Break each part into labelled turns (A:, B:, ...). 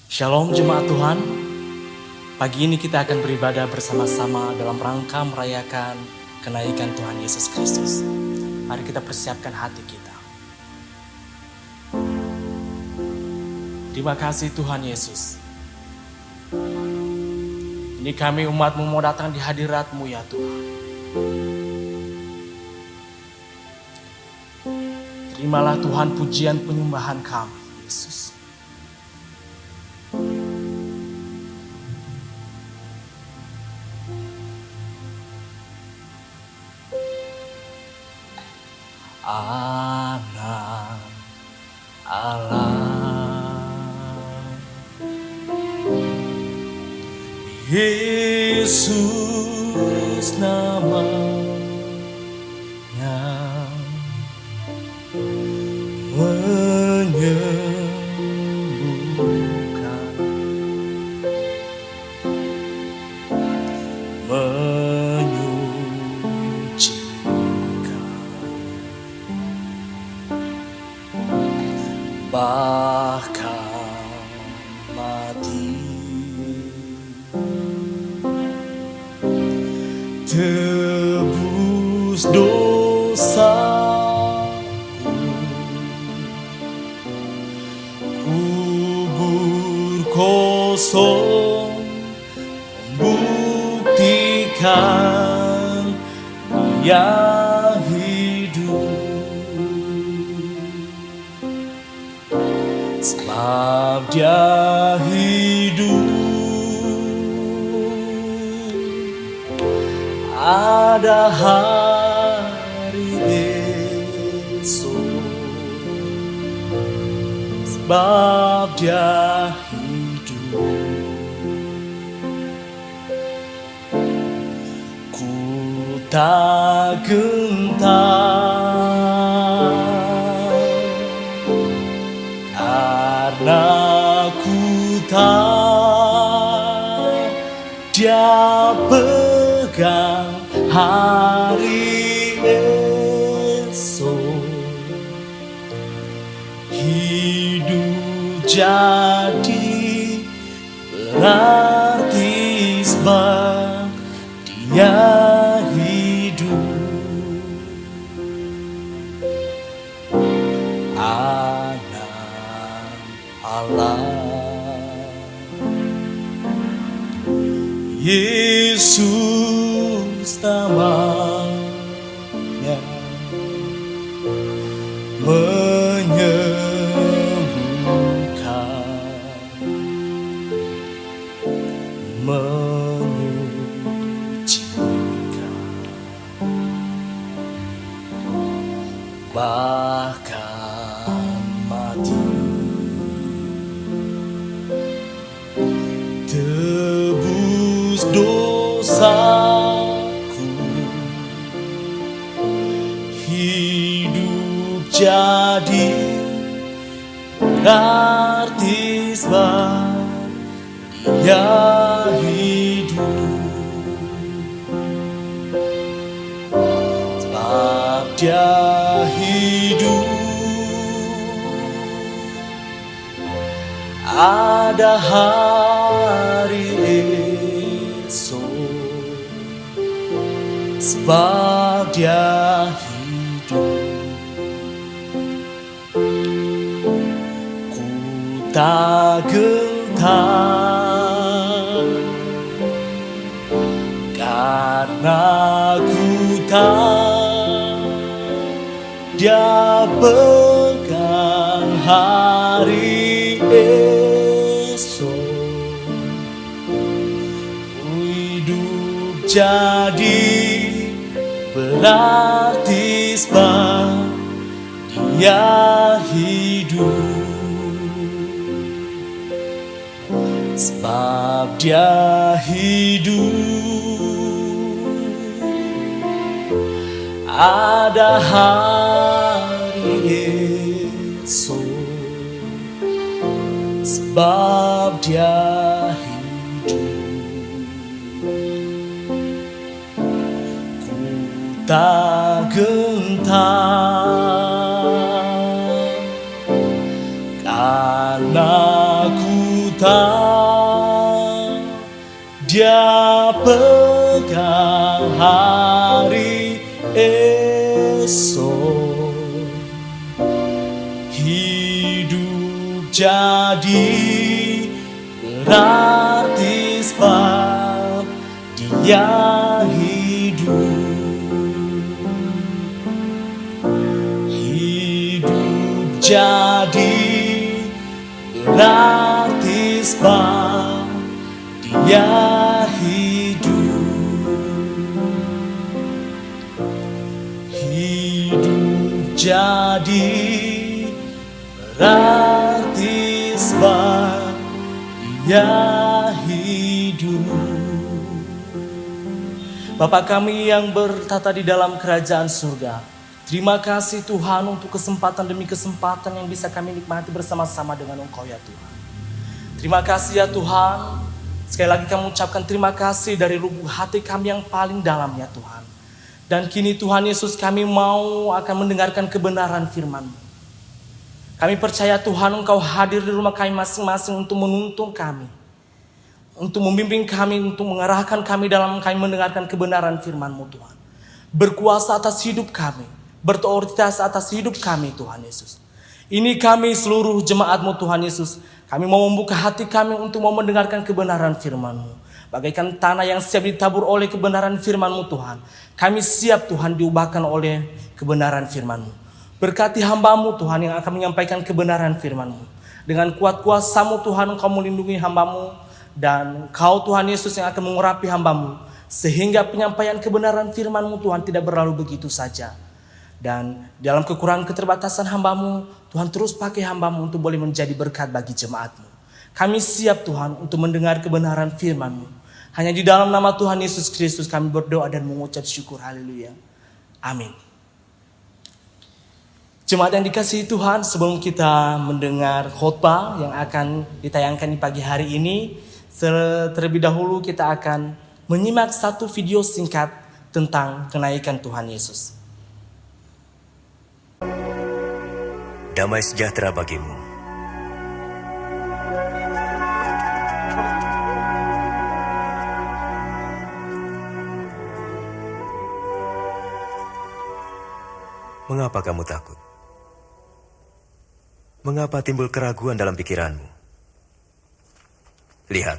A: Shalom jemaat Tuhan, pagi ini kita akan beribadah bersama-sama dalam rangka merayakan kenaikan Tuhan Yesus Kristus. Mari kita persiapkan hati kita. Terima kasih Tuhan Yesus. Ini kami umat-Mu mau datang di hadirat-Mu ya Tuhan. Terimalah Tuhan pujian penyembahan kami, Yesus. Anak Allah, Yesus namanya menyembuhkan, menyucikan, bahkan mati, tebus dosaku, kubur kosong membuktikan Dia hidup, sebab Dia hidup. Ada hari esok, sebab Dia hidup. Ku tak gentar, karena ku tahu Dia pegang hari esok. Hidup jadi berarti sebab Dia hidup. Anak Allah, Yesus namanya menyembuhkan, menyucikan, bahkan mati, tebus dosaku, hidup jadi berarti sebab Dia hidup, sebab Dia hidup. Ada hari esok, sebab Dia hidup. Ku tak gentar, karena ku tahu Dia pegang hari esok. Hidup jadi berarti sebab Dia hidup, sebab Dia hidup. Ada hari esok, sebab Dia hidup. Ku tak gentar, karena ku kita, Dia pegang hari esok. Hidup jadi berarti sebab Dia hidup. Hidup jadi berarti sebab Dia hidup. Hidup jadi berarti sebab Dia hidup. Bapa kami yang bertata di dalam kerajaan surga, terima kasih Tuhan untuk kesempatan demi kesempatan yang bisa kami nikmati bersama-sama dengan Engkau ya Tuhan. Terima kasih ya Tuhan. Sekali lagi kami ucapkan terima kasih dari lubuk hati kami yang paling dalam ya Tuhan. Dan kini Tuhan Yesus kami mau akan mendengarkan kebenaran firman-Mu. Kami percaya Tuhan Engkau hadir di rumah kami masing-masing untuk menuntun kami. Untuk membimbing kami, untuk mengarahkan kami dalam kami mendengarkan kebenaran firman-Mu Tuhan. Berkuasa atas hidup kami, berotoritas atas hidup kami Tuhan Yesus. Ini kami seluruh jemaat-Mu Tuhan Yesus. Kami mau membuka hati kami untuk mau mendengarkan kebenaran firman-Mu. Bagaikan tanah yang siap ditabur oleh kebenaran firman-Mu Tuhan. Kami siap Tuhan diubahkan oleh kebenaran firman-Mu. Berkati hamba-Mu Tuhan yang akan menyampaikan kebenaran firman-Mu. Dengan kuat kuasa-Mu Tuhan Engkau melindungi hamba-Mu. Dan Kau Tuhan Yesus yang akan mengurapi hamba-Mu. Sehingga penyampaian kebenaran firman-Mu Tuhan tidak berlalu begitu saja. Dan dalam kekurangan keterbatasan hamba-Mu, Tuhan terus pakai hamba-Mu untuk boleh menjadi berkat bagi jemaat-Mu. Kami siap Tuhan untuk mendengar kebenaran firman-Mu. Hanya di dalam nama Tuhan Yesus Kristus kami berdoa dan mengucap syukur. Haleluya. Amin. Jemaat yang dikasihi Tuhan, sebelum kita mendengar khotbah yang akan ditayangkan di pagi hari ini, terlebih dahulu kita akan menyimak satu video singkat tentang kenaikan Tuhan Yesus.
B: Damai sejahtera bagimu. Mengapa kamu takut? Mengapa timbul keraguan dalam pikiranmu? Lihat,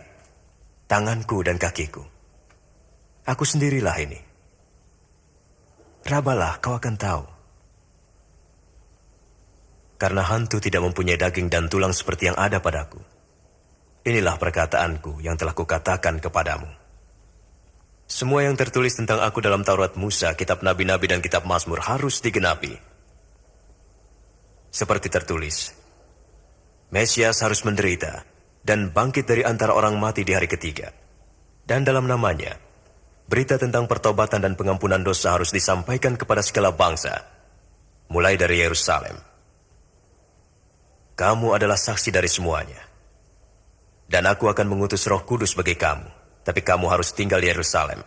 B: tanganku dan kakiku. Aku sendirilah ini. Rabalah, kau akan tahu. Karena hantu tidak mempunyai daging dan tulang seperti yang ada padaku. Inilah perkataanku yang telah kukatakan kepadamu. Semua yang tertulis tentang aku dalam Taurat Musa, kitab Nabi-Nabi dan kitab Mazmur harus digenapi. Seperti tertulis, Mesias harus menderita dan bangkit dari antara orang mati di hari ketiga. Dan dalam namanya, berita tentang pertobatan dan pengampunan dosa harus disampaikan kepada segala bangsa, mulai dari Yerusalem. Kamu adalah saksi dari semuanya. Dan aku akan mengutus Roh Kudus bagi kamu. Tapi kamu harus tinggal di Yerusalem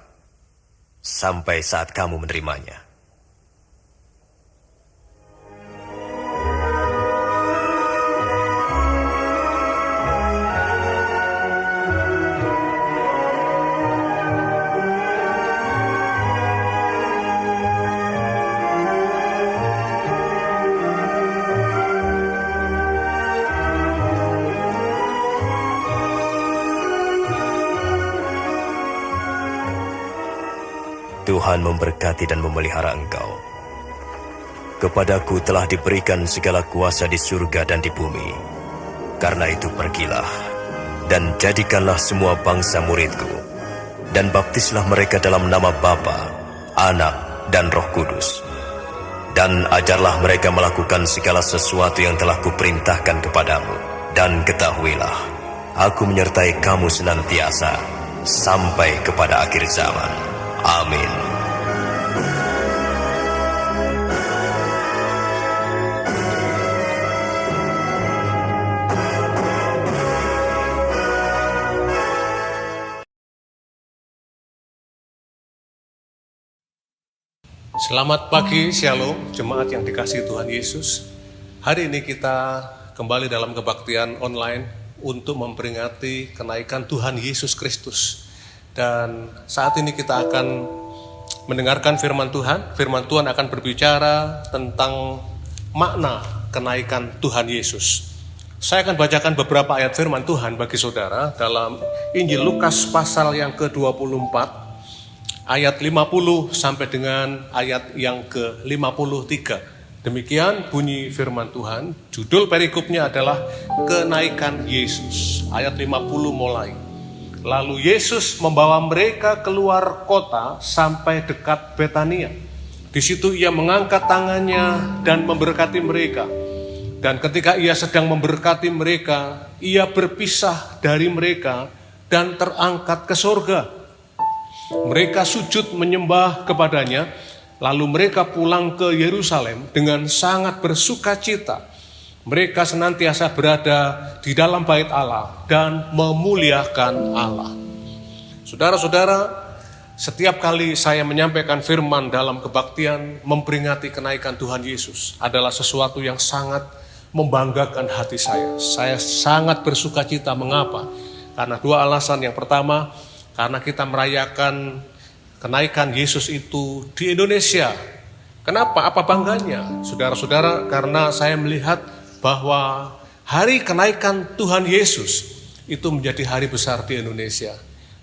B: sampai saat kamu menerimanya. Tuhan memberkati dan memelihara engkau. Kepadaku telah diberikan segala kuasa di surga dan di bumi. Karena itu pergilah, dan jadikanlah semua bangsa muridku, dan baptislah mereka dalam nama Bapa, Anak, dan Roh Kudus. Dan ajarlah mereka melakukan segala sesuatu yang telah kuperintahkan kepadamu. Dan ketahuilah, aku menyertai kamu senantiasa, sampai kepada akhir zaman. Amin.
C: Selamat pagi, Shalom, jemaat yang dikasihi Tuhan Yesus. Hari ini kita kembali dalam kebaktian online untuk memperingati kenaikan Tuhan Yesus Kristus. Dan saat ini kita akan mendengarkan firman Tuhan. Firman Tuhan akan berbicara tentang makna kenaikan Tuhan Yesus. Saya akan bacakan beberapa ayat firman Tuhan bagi saudara dalam Injil Lukas pasal yang ke-24, ayat 50 sampai dengan ayat yang ke-53. Demikian bunyi firman Tuhan. Judul perikopnya adalah Kenaikan Yesus. Ayat 50 mulai. Lalu Yesus membawa mereka keluar kota sampai dekat Betania. Di situ ia mengangkat tangannya dan memberkati mereka. Dan ketika ia sedang memberkati mereka, ia berpisah dari mereka dan terangkat ke surga. Mereka sujud menyembah kepadanya, lalu mereka pulang ke Yerusalem dengan sangat bersukacita. Mereka senantiasa berada di dalam bait Allah dan memuliakan Allah. Saudara-saudara, setiap kali saya menyampaikan firman dalam kebaktian memperingati kenaikan Tuhan Yesus adalah sesuatu yang sangat membanggakan hati saya. Saya sangat bersukacita. Mengapa? Karena dua alasan. Yang pertama, karena kita merayakan kenaikan Yesus itu di Indonesia. Kenapa? Apa bangganya? Saudara-saudara, karena saya melihat bahwa hari kenaikan Tuhan Yesus itu menjadi hari besar di Indonesia.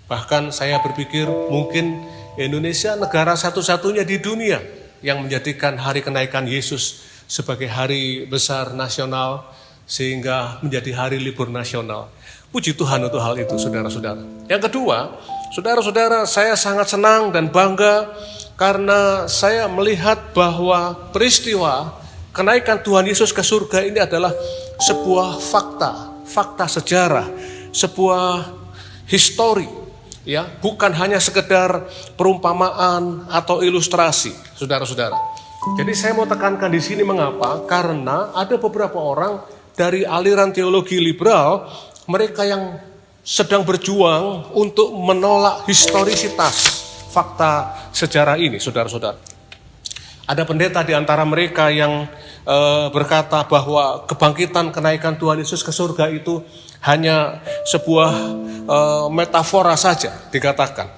C: Bahkan saya berpikir mungkin Indonesia negara satu-satunya di dunia yang menjadikan hari kenaikan Yesus sebagai hari besar nasional sehingga menjadi hari libur nasional. Puji Tuhan untuk hal itu, saudara-saudara. Yang kedua, saudara-saudara, saya sangat senang dan bangga karena saya melihat bahwa peristiwa kenaikan Tuhan Yesus ke surga ini adalah sebuah fakta sejarah, sebuah histori, ya, bukan hanya sekedar perumpamaan atau ilustrasi, saudara-saudara. Jadi saya mau tekankan di sini mengapa? Karena ada beberapa orang dari aliran teologi liberal, mereka yang sedang berjuang untuk menolak historisitas fakta sejarah ini, saudara-saudara. Ada pendeta di antara mereka yang berkata bahwa kebangkitan kenaikan Tuhan Yesus ke surga itu hanya sebuah metafora saja dikatakan.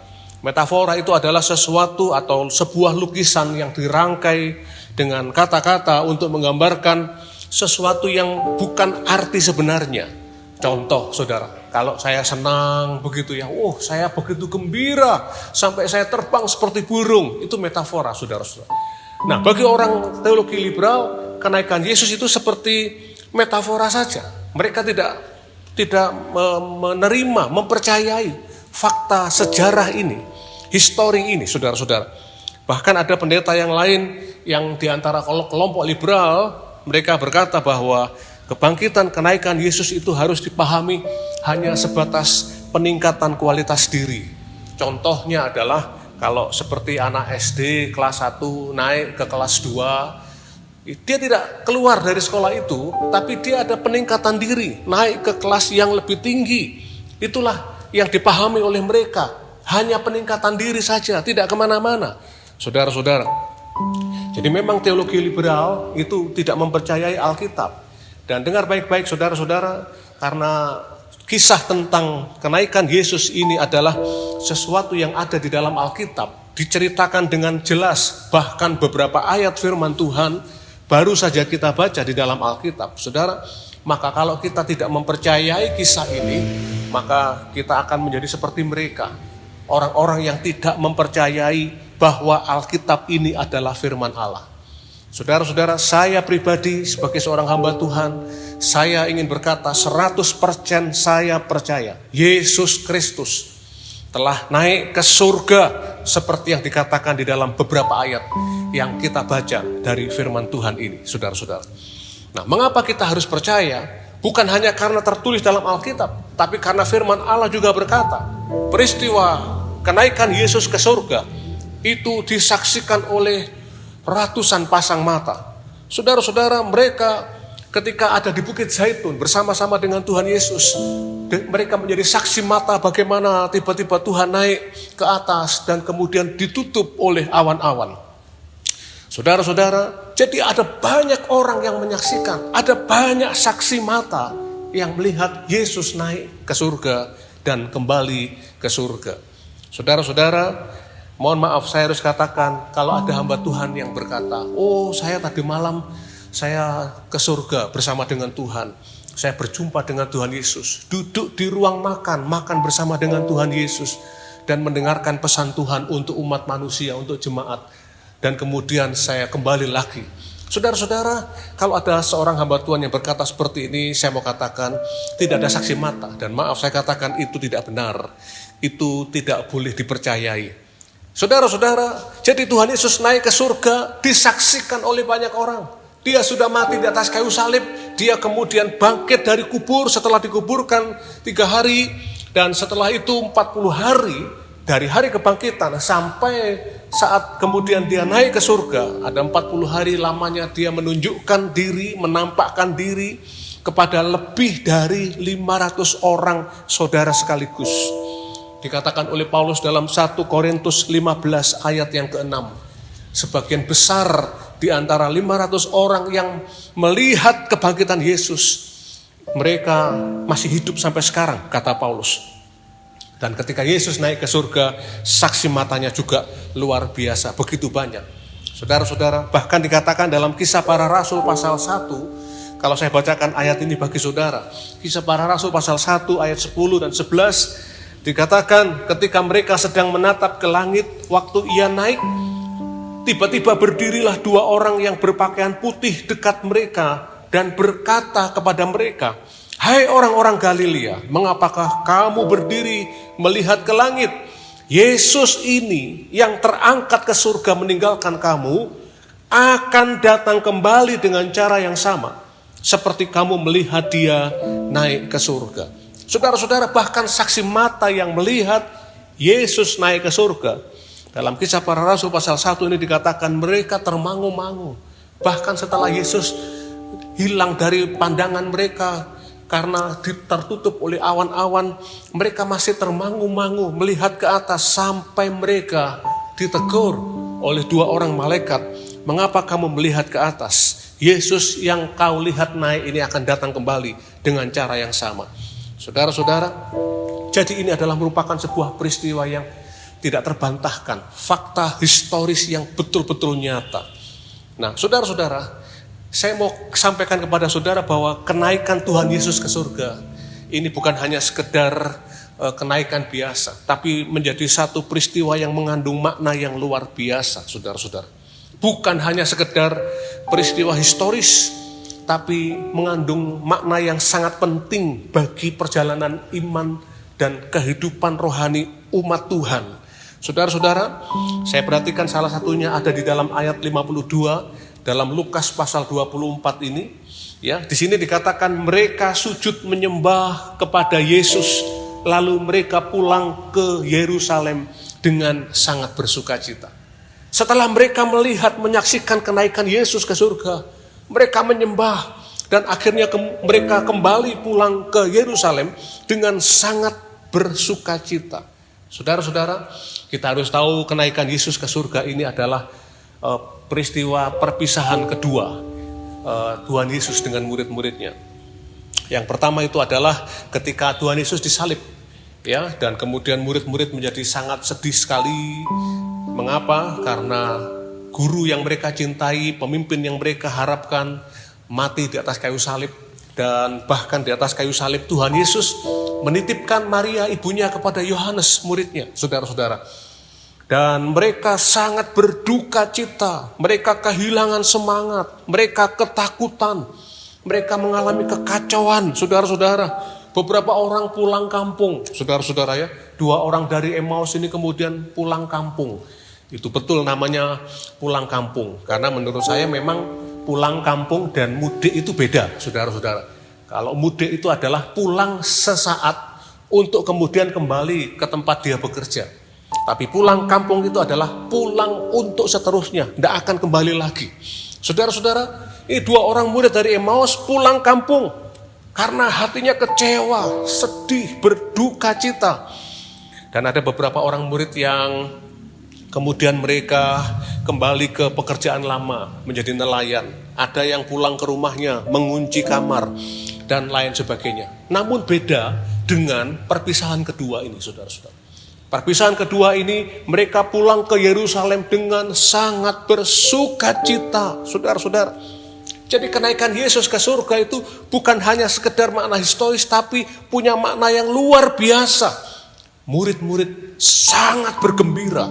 C: Metafora itu adalah sesuatu atau sebuah lukisan yang dirangkai dengan kata-kata untuk menggambarkan sesuatu yang bukan arti sebenarnya. Contoh, saudara, kalau saya senang begitu ya, saya begitu gembira sampai saya terbang seperti burung, itu metafora, saudara-saudara. Nah, bagi orang teologi liberal, kenaikan Yesus itu seperti metafora saja. Mereka tidak menerima, mempercayai fakta sejarah ini, histori ini, saudara-saudara. Bahkan ada pendeta yang lain yang diantara kelompok liberal, mereka berkata bahwa kebangkitan kenaikan Yesus itu harus dipahami hanya sebatas peningkatan kualitas diri. Contohnya adalah kalau seperti anak SD kelas 1 naik ke kelas 2, dia tidak keluar dari sekolah itu, tapi dia ada peningkatan diri, naik ke kelas yang lebih tinggi. Itulah yang dipahami oleh mereka, hanya peningkatan diri saja, tidak kemana-mana. Saudara-saudara, jadi memang teologi liberal itu tidak mempercayai Alkitab. Dan dengar baik-baik saudara-saudara, karena kisah tentang kenaikan Yesus ini adalah sesuatu yang ada di dalam Alkitab, diceritakan dengan jelas, bahkan beberapa ayat firman Tuhan baru saja kita baca di dalam Alkitab. Saudara, maka kalau kita tidak mempercayai kisah ini, maka kita akan menjadi seperti mereka, orang-orang yang tidak mempercayai bahwa Alkitab ini adalah firman Allah. Saudara-saudara, saya pribadi sebagai seorang hamba Tuhan, saya ingin berkata 100% saya percaya Yesus Kristus telah naik ke surga seperti yang dikatakan di dalam beberapa ayat yang kita baca dari firman Tuhan ini, saudara-saudara. Nah, mengapa kita harus percaya? Bukan hanya karena tertulis dalam Alkitab, tapi karena firman Allah juga berkata, peristiwa kenaikan Yesus ke surga itu disaksikan oleh ratusan pasang mata. Saudara-saudara, mereka ketika ada di Bukit Zaitun bersama-sama dengan Tuhan Yesus, mereka menjadi saksi mata bagaimana tiba-tiba Tuhan naik ke atas dan kemudian ditutup oleh awan-awan. Saudara-saudara, jadi ada banyak orang yang menyaksikan, ada banyak saksi mata yang melihat Yesus naik ke surga dan kembali ke surga. Saudara-saudara, mohon maaf saya harus katakan, kalau ada hamba Tuhan yang berkata, oh saya tadi malam saya ke surga bersama dengan Tuhan. Saya berjumpa dengan Tuhan Yesus, duduk di ruang makan bersama dengan Tuhan Yesus, dan mendengarkan pesan Tuhan untuk umat manusia, untuk jemaat. Dan kemudian saya kembali lagi. Saudara-saudara, kalau ada seorang hamba Tuhan yang berkata seperti ini, saya mau katakan tidak ada saksi mata. Dan maaf saya katakan itu tidak benar. Itu tidak boleh dipercayai. Saudara-saudara, jadi Tuhan Yesus naik ke surga disaksikan oleh banyak orang. Dia sudah mati di atas kayu salib. Dia kemudian bangkit dari kubur setelah dikuburkan 3 hari. Dan setelah itu 40 hari dari hari kebangkitan sampai saat kemudian dia naik ke surga, ada 40 hari lamanya dia menunjukkan diri, menampakkan diri kepada lebih dari 500 orang saudara sekaligus. Dikatakan oleh Paulus dalam 1 Korintus 15 ayat yang ke-6. Sebagian besar di antara 500 orang yang melihat kebangkitan Yesus, mereka masih hidup sampai sekarang, kata Paulus. Dan ketika Yesus naik ke surga, saksi matanya juga luar biasa, begitu banyak. Saudara-saudara, bahkan dikatakan dalam Kisah Para Rasul pasal 1, kalau saya bacakan ayat ini bagi saudara, Kisah Para Rasul pasal 1 ayat 10 dan 11, dikatakan ketika mereka sedang menatap ke langit, waktu ia naik, tiba-tiba berdirilah 2 orang yang berpakaian putih dekat mereka dan berkata kepada mereka, hai orang-orang Galilea, mengapakah kamu berdiri melihat ke langit? Yesus ini yang terangkat ke surga meninggalkan kamu, akan datang kembali dengan cara yang sama, seperti kamu melihat dia naik ke surga. Saudara-saudara, bahkan saksi mata yang melihat Yesus naik ke surga, dalam Kisah Para Rasul pasal 1 ini dikatakan mereka termangu-mangu. Bahkan setelah Yesus hilang dari pandangan mereka, karena tertutup oleh awan-awan, mereka masih termangu-mangu melihat ke atas sampai mereka ditegur oleh 2 orang malaikat. Mengapa kamu melihat ke atas? Yesus yang kau lihat naik ini akan datang kembali dengan cara yang sama. Saudara-saudara, jadi ini adalah merupakan sebuah peristiwa yang tidak terbantahkan. Fakta historis yang betul-betul nyata. Nah, saudara-saudara, saya mau sampaikan kepada saudara bahwa kenaikan Tuhan Yesus ke surga ini bukan hanya sekedar kenaikan biasa, tapi menjadi satu peristiwa yang mengandung makna yang luar biasa, saudara-saudara. Bukan hanya sekedar peristiwa historis, tapi mengandung makna yang sangat penting bagi perjalanan iman dan kehidupan rohani umat Tuhan. Saudara-saudara, saya perhatikan salah satunya ada di dalam ayat 52 dalam Lukas pasal 24 ini, ya, di sini dikatakan mereka sujud menyembah kepada Yesus, lalu mereka pulang ke Yerusalem dengan sangat bersukacita. Setelah mereka melihat, menyaksikan kenaikan Yesus ke surga, mereka menyembah dan akhirnya mereka kembali pulang ke Yerusalem dengan sangat bersukacita. Saudara-saudara, kita harus tahu kenaikan Yesus ke surga ini adalah peristiwa perpisahan kedua Tuhan Yesus dengan murid-muridnya. Yang pertama itu adalah ketika Tuhan Yesus disalib, ya, dan kemudian murid-murid menjadi sangat sedih sekali. Mengapa? Karena guru yang mereka cintai, pemimpin yang mereka harapkan mati di atas kayu salib, dan bahkan di atas kayu salib Tuhan Yesus menitipkan Maria ibunya kepada Yohanes muridnya, saudara-saudara. Dan mereka sangat berduka cita, mereka kehilangan semangat, mereka ketakutan, mereka mengalami kekacauan, saudara-saudara. Beberapa orang pulang kampung, saudara-saudara ya. 2 orang dari Emmaus ini kemudian pulang kampung. Itu betul namanya pulang kampung, karena menurut saya memang pulang kampung dan mudik itu beda, saudara-saudara. Kalau mudik itu adalah pulang sesaat untuk kemudian kembali ke tempat dia bekerja. Tapi pulang kampung itu adalah pulang untuk seterusnya, tidak akan kembali lagi. Saudara-saudara, ini 2 orang murid dari Emmaus pulang kampung karena hatinya kecewa, sedih, berduka cita. Dan ada beberapa orang murid yang kemudian mereka kembali ke pekerjaan lama, menjadi nelayan. Ada yang pulang ke rumahnya, mengunci kamar. dan lain sebagainya. Namun beda dengan perpisahan kedua ini, saudara-saudara. Perpisahan kedua ini mereka pulang ke Yerusalem dengan sangat bersukacita, saudara-saudara. Jadi kenaikan Yesus ke surga itu bukan hanya sekedar makna historis, tapi punya makna yang luar biasa. Murid-murid sangat bergembira.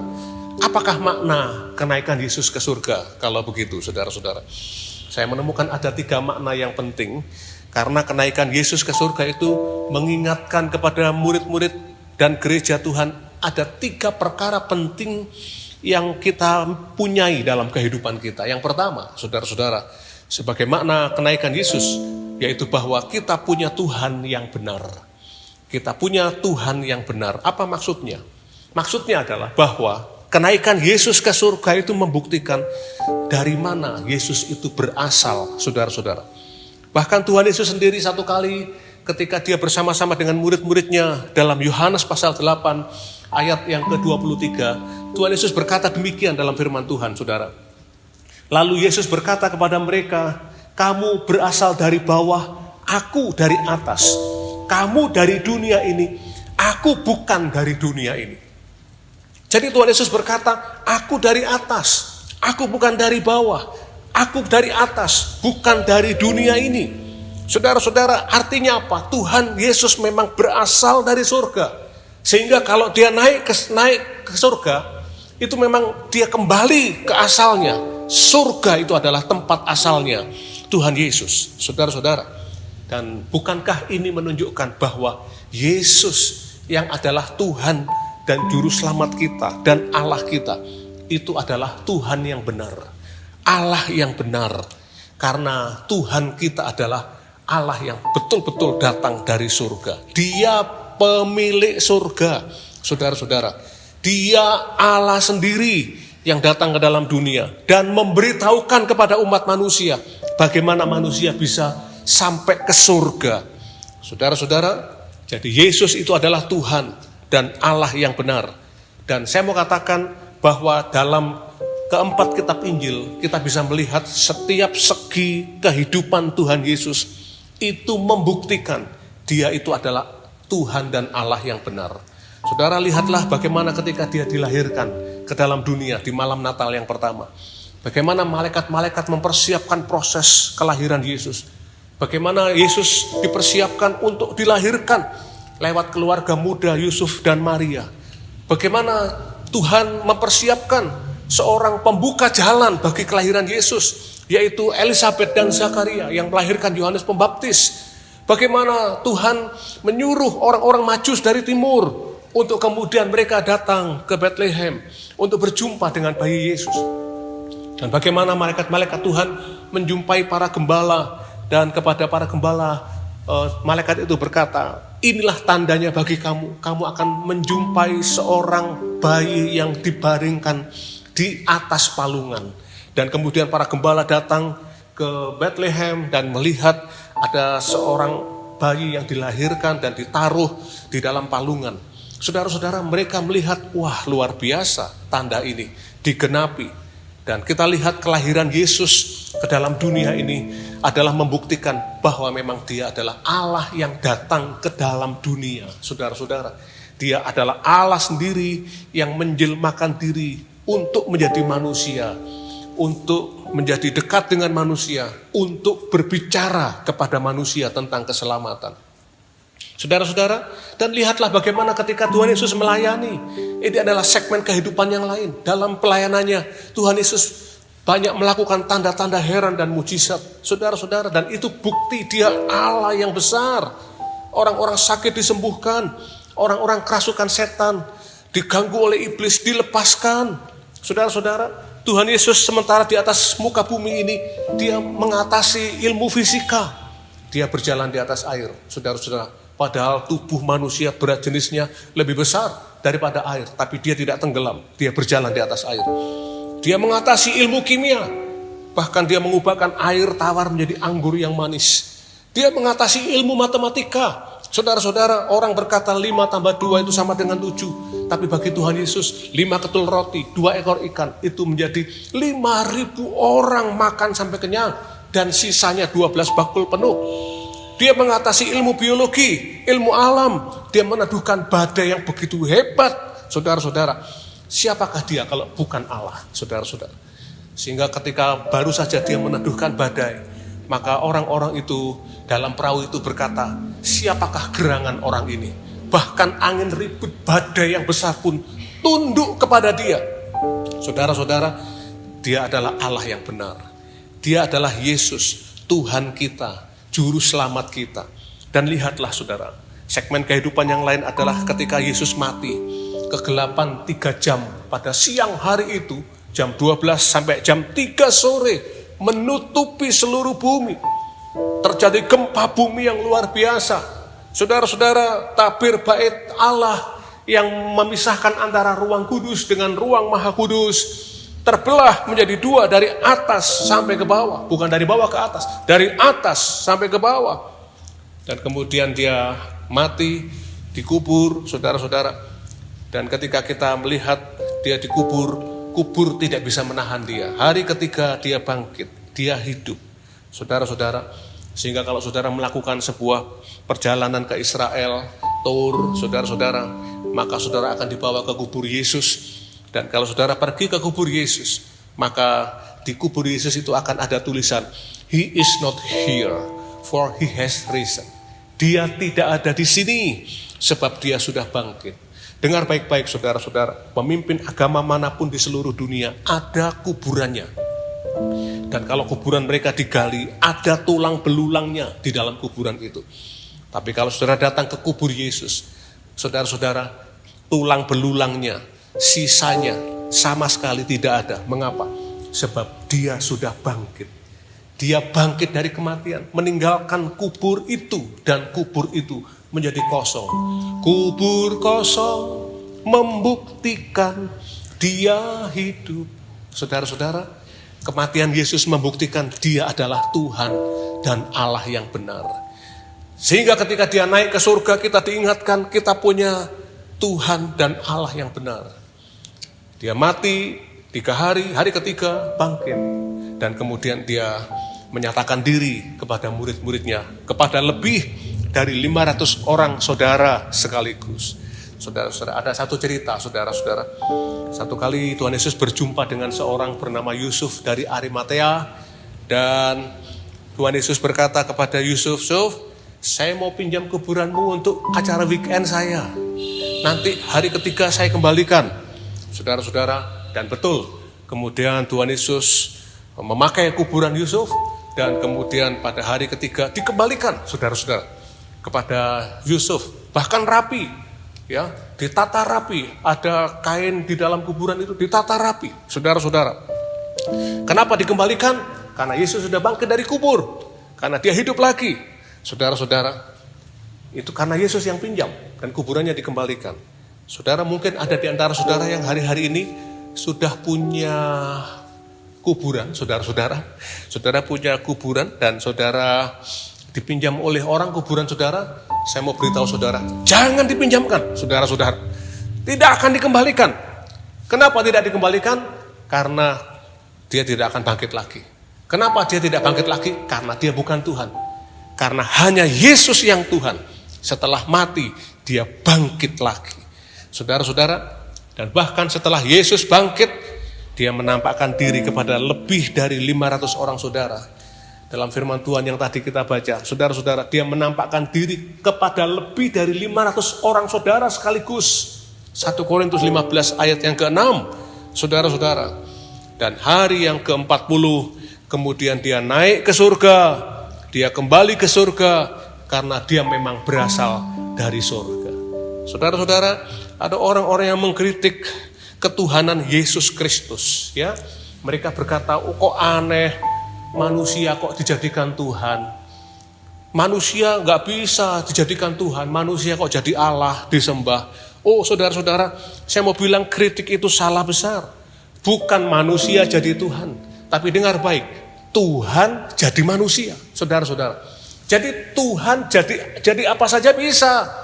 C: Apakah makna kenaikan Yesus ke surga? Kalau begitu, saudara-saudara, saya menemukan ada 3 makna yang penting. Karena kenaikan Yesus ke surga itu mengingatkan kepada murid-murid dan gereja Tuhan ada 3 perkara penting yang kita punyai dalam kehidupan kita. Yang pertama, saudara-saudara, sebagai makna kenaikan Yesus, yaitu bahwa kita punya Tuhan yang benar. Kita punya Tuhan yang benar. Apa maksudnya? Maksudnya adalah bahwa kenaikan Yesus ke surga itu membuktikan dari mana Yesus itu berasal, saudara-saudara. Bahkan Tuhan Yesus sendiri satu kali ketika dia bersama-sama dengan murid-muridnya dalam Yohanes pasal 8 ayat yang ke-23, Tuhan Yesus berkata demikian dalam firman Tuhan, saudara. Lalu Yesus berkata kepada mereka, kamu berasal dari bawah, aku dari atas. Kamu dari dunia ini, aku bukan dari dunia ini. Jadi Tuhan Yesus berkata, aku dari atas, aku bukan dari bawah, aku dari atas, bukan dari dunia ini. Saudara-saudara, artinya apa? Tuhan Yesus memang berasal dari surga. Sehingga kalau dia naik ke surga, itu memang dia kembali ke asalnya. Surga itu adalah tempat asalnya Tuhan Yesus, saudara-saudara. Dan bukankah ini menunjukkan bahwa Yesus yang adalah Tuhan dan Juru Selamat kita dan Allah kita, itu adalah Tuhan yang benar, Allah yang benar. Karena Tuhan kita adalah Allah yang betul-betul datang dari surga. Dia pemilik surga, saudara-saudara. Dia Allah sendiri yang datang ke dalam dunia dan memberitahukan kepada umat manusia bagaimana manusia bisa sampai ke surga. Saudara-saudara, jadi Yesus itu adalah Tuhan dan Allah yang benar. Dan saya mau katakan bahwa dalam keempat kitab Injil kita bisa melihat setiap segi kehidupan Tuhan Yesus itu membuktikan dia itu adalah Tuhan dan Allah yang benar. Saudara, lihatlah bagaimana ketika dia dilahirkan ke dalam dunia di malam Natal yang pertama. Bagaimana malaikat-malaikat mempersiapkan proses kelahiran Yesus. Bagaimana Yesus dipersiapkan untuk dilahirkan lewat keluarga muda Yusuf dan Maria. Bagaimana Tuhan mempersiapkan seorang pembuka jalan bagi kelahiran Yesus, yaitu Elisabet dan Zakaria yang melahirkan Yohanes Pembaptis. Bagaimana Tuhan menyuruh orang-orang Majus dari timur untuk kemudian mereka datang ke Bethlehem untuk berjumpa dengan bayi Yesus. Dan bagaimana malaikat-malaikat Tuhan menjumpai para gembala, dan kepada para gembala malaikat itu berkata, inilah tandanya bagi kamu, kamu akan menjumpai seorang bayi yang dibaringkan di atas palungan. Dan kemudian para gembala datang ke Bethlehem dan melihat ada seorang bayi yang dilahirkan dan ditaruh di dalam palungan. Saudara-saudara, mereka melihat, wah luar biasa tanda ini digenapi. Dan kita lihat kelahiran Yesus ke dalam dunia ini adalah membuktikan bahwa memang dia adalah Allah yang datang ke dalam dunia. Saudara-saudara, dia adalah Allah sendiri yang menjelmakan diri untuk menjadi manusia, untuk menjadi dekat dengan manusia, untuk berbicara kepada manusia tentang keselamatan. Saudara-saudara, dan lihatlah bagaimana ketika Tuhan Yesus melayani. Ini adalah segmen kehidupan yang lain. Dalam pelayanannya, Tuhan Yesus banyak melakukan tanda-tanda heran dan mujizat. Saudara-saudara, dan itu bukti dia Allah yang besar. Orang-orang sakit disembuhkan, orang-orang kerasukan setan, diganggu oleh iblis, dilepaskan. Saudara-saudara, Tuhan Yesus sementara di atas muka bumi ini, dia mengatasi ilmu fisika. Dia berjalan di atas air, saudara-saudara. Padahal tubuh manusia berat jenisnya lebih besar daripada air. Tapi dia tidak tenggelam, dia berjalan di atas air. Dia mengatasi ilmu kimia. Bahkan dia mengubahkan air tawar menjadi anggur yang manis. Dia mengatasi ilmu matematika. Saudara-saudara, orang berkata 5 tambah 2 itu sama dengan 7. Tapi bagi Tuhan Yesus, 5 ketul roti, 2 ekor ikan, itu menjadi 5.000 orang makan sampai kenyang. Dan sisanya 12 bakul penuh. dia mengatasi ilmu biologi, ilmu alam, dia meneduhkan badai yang begitu hebat. Saudara-saudara, siapakah dia kalau bukan Allah, saudara-saudara? Sehingga ketika baru saja dia meneduhkan badai, maka orang-orang itu dalam perahu itu berkata, siapakah gerangan orang ini? Bahkan angin ribut, badai yang besar pun tunduk kepada dia. Saudara-saudara, dia adalah Allah yang benar. Dia adalah Yesus, Tuhan kita, Juru Selamat kita. Dan lihatlah saudara, segmen kehidupan yang lain adalah ketika Yesus mati. Kegelapan 3 jam pada siang hari itu, jam 12 sampai jam 3 sore, menutupi seluruh bumi. Terjadi gempa bumi yang luar biasa. Saudara-saudara, tabir bait Allah yang memisahkan antara ruang kudus dengan ruang maha kudus terbelah menjadi 2 dari atas sampai ke bawah. Bukan dari bawah ke atas, dari atas sampai ke bawah. Dan kemudian dia mati, dikubur, saudara-saudara. Dan ketika kita melihat dia dikubur, kubur tidak bisa menahan dia. Hari ketiga dia bangkit, dia hidup. Saudara-saudara, sehingga kalau saudara melakukan sebuah perjalanan ke Israel, tour, saudara-saudara, maka saudara akan dibawa ke kubur Yesus. Dan kalau saudara pergi ke kubur Yesus, maka di kubur Yesus itu akan ada tulisan, He is not here, for He has risen. Dia tidak ada di sini, sebab dia sudah bangkit. Dengar baik-baik saudara-saudara, pemimpin agama manapun di seluruh dunia ada kuburannya. Dan kalau kuburan mereka digali, ada tulang belulangnya di dalam kuburan itu. Tapi kalau saudara datang ke kubur Yesus, saudara-saudara, tulang belulangnya, sisanya sama sekali tidak ada. Mengapa? Sebab dia sudah bangkit. Dia bangkit dari kematian, meninggalkan kubur itu, dan kubur itu menjadi kosong. Kubur kosong membuktikan dia hidup. Saudara-saudara, kematian Yesus membuktikan dia adalah Tuhan dan Allah yang benar. Sehingga ketika dia naik ke surga, kita diingatkan kita punya Tuhan dan Allah yang benar. Dia mati 3 hari, hari ketiga bangkit. Dan kemudian dia menyatakan diri kepada murid-muridnya, kepada lebih dari 500 orang saudara sekaligus. Saudara-saudara, ada satu cerita, saudara-saudara. Satu kali Tuhan Yesus berjumpa dengan seorang bernama Yusuf dari Arimatea. Dan Tuhan Yesus berkata kepada Yusuf, saya mau pinjam kuburanmu untuk acara weekend saya. Nanti hari ketiga saya kembalikan. Saudara-saudara, dan betul. Kemudian Tuhan Yesus memakai kuburan Yusuf. Dan kemudian pada hari ketiga dikembalikan, saudara-saudara, kepada Yusuf. Bahkan rapi, ya, ditata rapi. Ada kain di dalam kuburan itu ditata rapi, saudara-saudara. Kenapa dikembalikan? Karena Yesus sudah bangkit dari kubur. Karena dia hidup lagi. Saudara-saudara, itu karena Yesus yang pinjam dan kuburannya dikembalikan. Saudara, mungkin ada di antara saudara yang hari-hari ini sudah punya kuburan, saudara-saudara. Saudara punya kuburan dan saudara dipinjam oleh orang kuburan saudara. Saya mau beritahu saudara, jangan dipinjamkan, saudara-saudara. Tidak akan dikembalikan. Kenapa tidak dikembalikan? Karena dia tidak akan bangkit lagi. Kenapa dia tidak bangkit lagi? Karena dia bukan Tuhan. Karena hanya Yesus yang Tuhan. Setelah mati, dia bangkit lagi. Saudara-saudara, dan bahkan setelah Yesus bangkit, dia menampakkan diri kepada lebih dari 500 orang saudara. Dalam firman Tuhan yang tadi kita baca, saudara-saudara, dia menampakkan diri kepada lebih dari 500 orang saudara sekaligus. 1 Korintus 15 ayat yang ke-6, saudara-saudara. Dan hari yang ke-40, kemudian dia naik ke surga. Dia kembali ke surga karena dia memang berasal dari surga. Saudara-saudara, ada orang-orang yang mengkritik ketuhanan Yesus Kristus, ya. Mereka berkata, "Oh, kok aneh, manusia kok dijadikan Tuhan? Manusia nggak bisa dijadikan Tuhan, manusia kok jadi Allah disembah." Oh, saudara-saudara, saya mau bilang kritik itu salah besar. Bukan manusia jadi Tuhan, tapi dengar baik, Tuhan jadi manusia, saudara-saudara. Jadi Tuhan jadi apa saja bisa.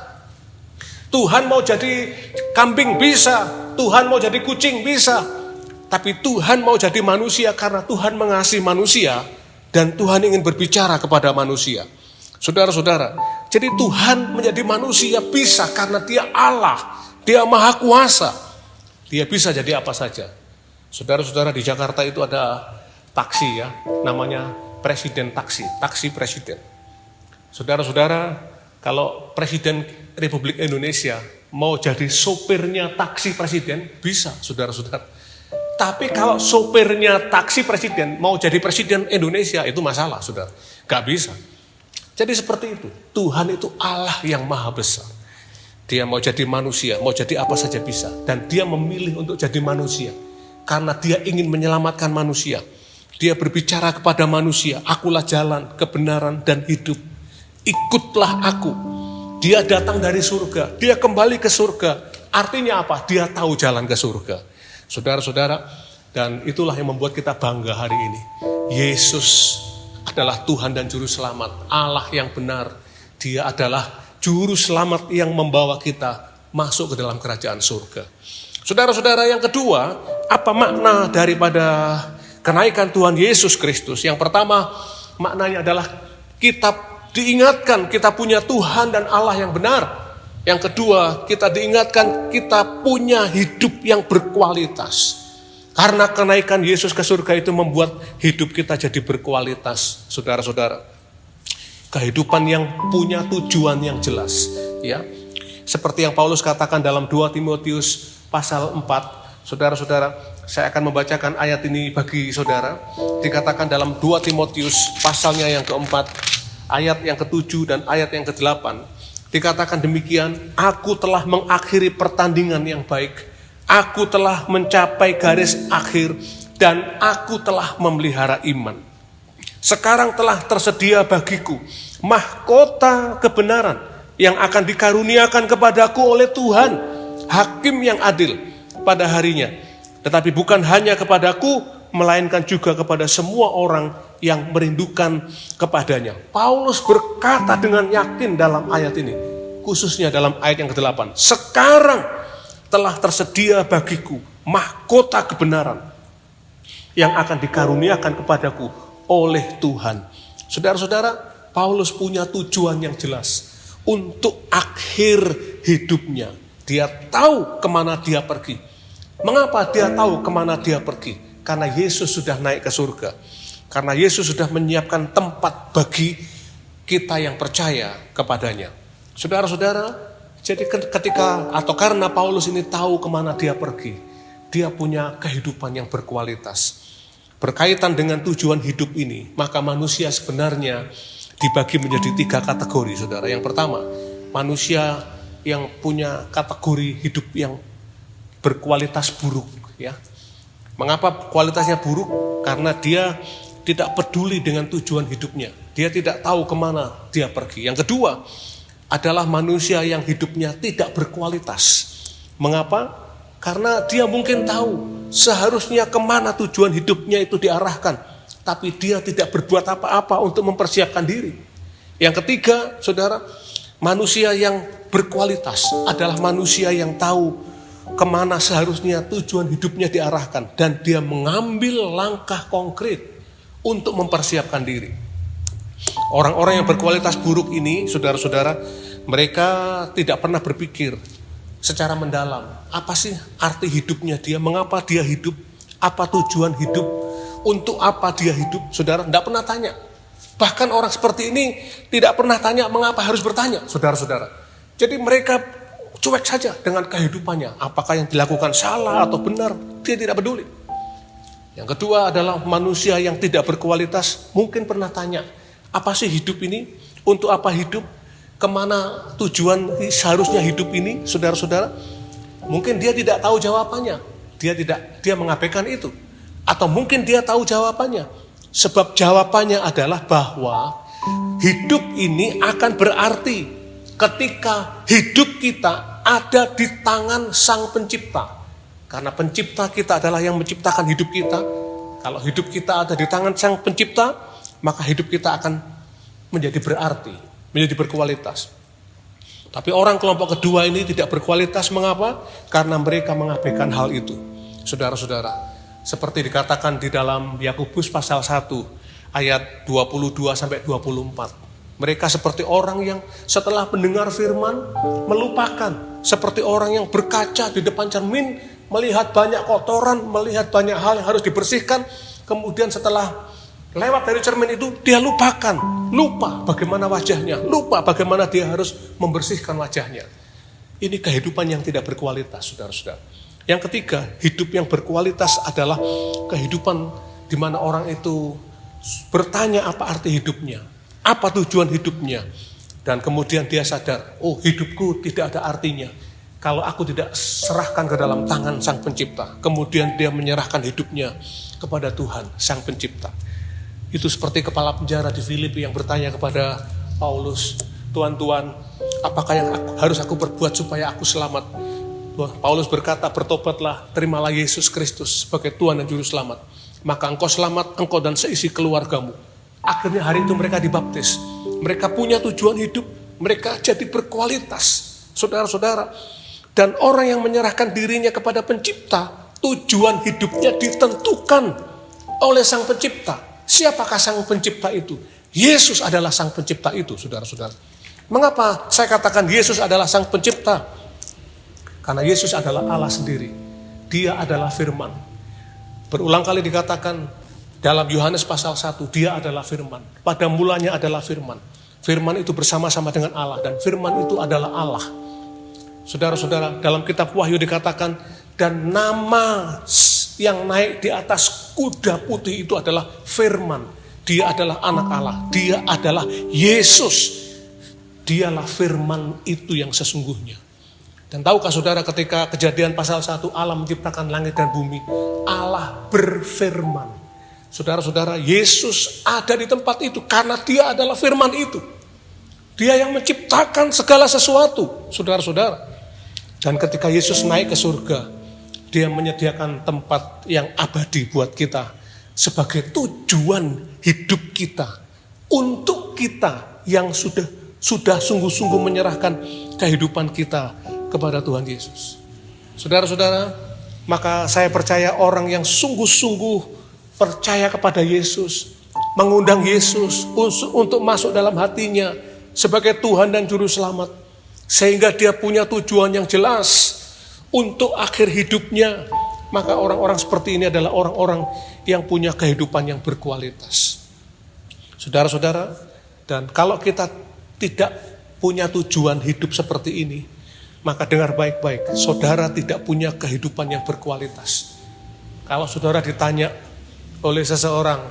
C: Tuhan mau jadi kambing bisa, Tuhan mau jadi kucing bisa, tapi Tuhan mau jadi manusia karena Tuhan mengasihi manusia dan Tuhan ingin berbicara kepada manusia. Saudara-saudara, jadi Tuhan menjadi manusia bisa karena dia Allah, dia maha kuasa. Dia bisa jadi apa saja. Saudara-saudara, di Jakarta itu ada taksi ya, namanya presiden taksi presiden. Saudara-saudara, kalau Presiden Republik Indonesia mau jadi sopirnya taksi presiden, bisa saudara-saudara. Tapi kalau sopirnya taksi presiden mau jadi presiden Indonesia, itu masalah saudara, gak bisa. Jadi seperti itu, Tuhan itu Allah yang maha besar. Dia mau jadi manusia, mau jadi apa saja bisa. Dan dia memilih untuk jadi manusia. Karena dia ingin menyelamatkan manusia. Dia berbicara kepada manusia, akulah jalan, kebenaran, dan hidup. Ikutlah aku. Dia datang dari surga, dia kembali ke surga. Artinya apa? Dia tahu jalan ke surga. Saudara-saudara, dan itulah yang membuat kita bangga hari ini. Yesus adalah Tuhan dan Juru Selamat, Allah yang benar. Dia adalah Juru Selamat yang membawa kita masuk ke dalam kerajaan surga. Saudara-saudara, yang kedua, apa makna daripada kenaikan Tuhan Yesus Kristus? Yang pertama, maknanya adalah kita diingatkan kita punya Tuhan dan Allah yang benar. Yang kedua, kita diingatkan kita punya hidup yang berkualitas. Karena kenaikan Yesus ke surga itu membuat hidup kita jadi berkualitas, saudara-saudara. Kehidupan yang punya tujuan yang jelas, ya. Seperti yang Paulus katakan dalam 2 Timotius pasal 4, saudara-saudara, saya akan membacakan ayat ini bagi saudara. Dikatakan dalam 2 Timotius pasalnya yang keempat, ayat yang ke-7 dan ayat yang ke-8. Dikatakan demikian, aku telah mengakhiri pertandingan yang baik, aku telah mencapai garis akhir, dan aku telah memelihara iman. Sekarang telah tersedia bagiku mahkota kebenaran yang akan dikaruniakan kepadaku oleh Tuhan, hakim yang adil pada harinya. Tetapi bukan hanya kepadaku, melainkan juga kepada semua orang yang merindukan kepadanya. Paulus berkata dengan yakin dalam ayat ini, khususnya dalam ayat yang ke-8. Sekarang telah tersedia bagiku mahkota kebenaran yang akan dikaruniakan kepadaku oleh Tuhan. Saudara-saudara, Paulus punya tujuan yang jelas untuk akhir hidupnya. Dia tahu kemana dia pergi. Mengapa dia tahu kemana dia pergi? Karena Yesus sudah naik ke surga. Karena Yesus sudah menyiapkan tempat bagi kita yang percaya kepadanya. Saudara-saudara, jadi ketika atau karena Paulus ini tahu kemana dia pergi, dia punya kehidupan yang berkualitas. Berkaitan dengan tujuan hidup ini, maka manusia sebenarnya dibagi menjadi 3 kategori, saudara. Yang pertama, manusia yang punya kategori hidup yang berkualitas buruk, ya. Mengapa kualitasnya buruk? Karena dia tidak peduli dengan tujuan hidupnya. Dia tidak tahu kemana dia pergi. Yang kedua adalah manusia yang hidupnya tidak berkualitas. Mengapa? Karena dia mungkin tahu seharusnya kemana tujuan hidupnya itu diarahkan, tapi dia tidak berbuat apa-apa untuk mempersiapkan diri. Yang ketiga, saudara, manusia yang berkualitas adalah manusia yang tahu kemana seharusnya tujuan hidupnya diarahkan, dan dia mengambil langkah konkret untuk mempersiapkan diri. Orang-orang yang berkualitas buruk ini, saudara-saudara, mereka tidak pernah berpikir secara mendalam, apa sih arti hidupnya dia, mengapa dia hidup, apa tujuan hidup, untuk apa dia hidup. Saudara, tidak pernah tanya. Bahkan orang seperti ini tidak pernah tanya mengapa harus bertanya, saudara-saudara. Jadi mereka cuek saja dengan kehidupannya. Apakah yang dilakukan salah atau benar, dia tidak peduli. Yang kedua adalah manusia yang tidak berkualitas, mungkin pernah tanya, apa sih hidup ini, untuk apa hidup, kemana tujuan seharusnya hidup ini, saudara-saudara. Mungkin dia tidak tahu jawabannya, dia mengabaikan itu. Atau mungkin dia tahu jawabannya, sebab jawabannya adalah bahwa hidup ini akan berarti ketika hidup kita ada di tangan Sang Pencipta. Karena Pencipta kita adalah yang menciptakan hidup kita. Kalau hidup kita ada di tangan Sang Pencipta, maka hidup kita akan menjadi berarti, menjadi berkualitas. Tapi orang kelompok kedua ini tidak berkualitas. Mengapa? Karena mereka mengabaikan hal itu. Saudara-saudara, seperti dikatakan di dalam Yakobus pasal 1 ayat 22-24. Mereka seperti orang yang setelah mendengar firman melupakan. Seperti orang yang berkaca di depan cermin, melihat banyak kotoran, melihat banyak hal yang harus dibersihkan. Kemudian setelah lewat dari cermin itu, dia lupakan. Lupa bagaimana wajahnya, lupa bagaimana dia harus membersihkan wajahnya. Ini kehidupan yang tidak berkualitas, saudara-saudara. Yang ketiga, hidup yang berkualitas adalah kehidupan di mana orang itu bertanya apa arti hidupnya, apa tujuan hidupnya. Dan kemudian dia sadar, oh hidupku tidak ada artinya kalau aku tidak serahkan ke dalam tangan Sang Pencipta. Kemudian dia menyerahkan hidupnya kepada Tuhan, Sang Pencipta. Itu seperti kepala penjara di Filipi yang bertanya kepada Paulus, Tuhan, apakah yang harus aku perbuat supaya aku selamat? Paulus berkata, bertobatlah, terimalah Yesus Kristus sebagai Tuhan dan Juru Selamat. Maka engkau selamat, engkau dan seisi keluargamu. Akhirnya hari itu mereka dibaptis. Mereka punya tujuan hidup, mereka jadi berkualitas, saudara-saudara. Dan orang yang menyerahkan dirinya kepada Pencipta, tujuan hidupnya ditentukan oleh Sang Pencipta. Siapakah Sang Pencipta itu? Yesus adalah Sang Pencipta itu, saudara-saudara. Mengapa saya katakan Yesus adalah Sang Pencipta? Karena Yesus adalah Allah sendiri. Dia adalah firman. Berulang kali dikatakan dalam Yohanes pasal 1, dia adalah firman. Pada mulanya adalah firman. Firman itu bersama-sama dengan Allah, dan firman itu adalah Allah. Saudara-saudara, dalam kitab Wahyu dikatakan, dan nama yang naik di atas kuda putih itu adalah firman. Dia adalah anak Allah. Dia adalah Yesus. Dialah firman itu yang sesungguhnya. Dan tahukah saudara, ketika Kejadian pasal 1 Allah menciptakan langit dan bumi, Allah berfirman. Saudara-saudara, Yesus ada di tempat itu karena dia adalah firman itu. Dia yang menciptakan segala sesuatu, saudara-saudara. Dan ketika Yesus naik ke surga, dia menyediakan tempat yang abadi buat kita sebagai tujuan hidup kita. Untuk kita yang sudah sungguh-sungguh menyerahkan kehidupan kita kepada Tuhan Yesus. Saudara-saudara, maka saya percaya orang yang sungguh-sungguh percaya kepada Yesus, mengundang Yesus untuk masuk dalam hatinya sebagai Tuhan dan Juru Selamat, sehingga dia punya tujuan yang jelas untuk akhir hidupnya, maka orang-orang seperti ini adalah orang-orang yang punya kehidupan yang berkualitas. Saudara-saudara, dan kalau kita tidak punya tujuan hidup seperti ini, maka dengar baik-baik, saudara tidak punya kehidupan yang berkualitas. Kalau saudara ditanya oleh seseorang,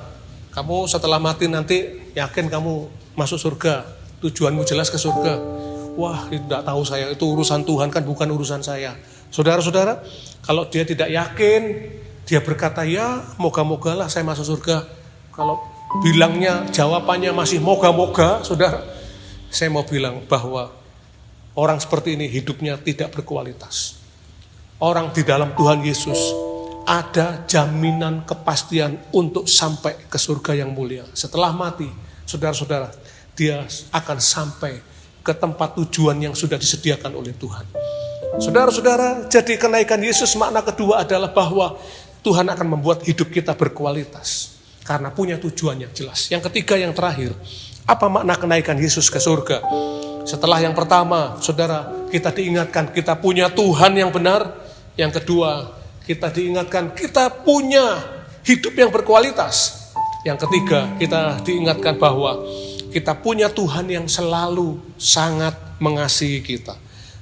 C: kamu setelah mati nanti yakin kamu masuk surga, tujuanmu jelas ke surga? Wah, itu tidak tahu saya, itu urusan Tuhan, kan bukan urusan saya. Saudara-saudara, kalau dia tidak yakin, dia berkata, ya moga-mogalah saya masuk surga. Kalau bilangnya, jawabannya masih moga-moga, saudara, saya mau bilang bahwa orang seperti ini hidupnya tidak berkualitas. Orang di dalam Tuhan Yesus ada jaminan kepastian untuk sampai ke surga yang mulia. Setelah mati, saudara-saudara, dia akan sampai ke tempat tujuan yang sudah disediakan oleh Tuhan. Saudara-saudara, jadi kenaikan Yesus makna kedua adalah bahwa Tuhan akan membuat hidup kita berkualitas karena punya tujuan yang jelas. Yang ketiga, yang terakhir, apa makna kenaikan Yesus ke surga? Setelah yang pertama, saudara, kita diingatkan kita punya Tuhan yang benar. Yang kedua, kita diingatkan kita punya hidup yang berkualitas. Yang ketiga, kita diingatkan bahwa kita punya Tuhan yang selalu sangat mengasihi kita.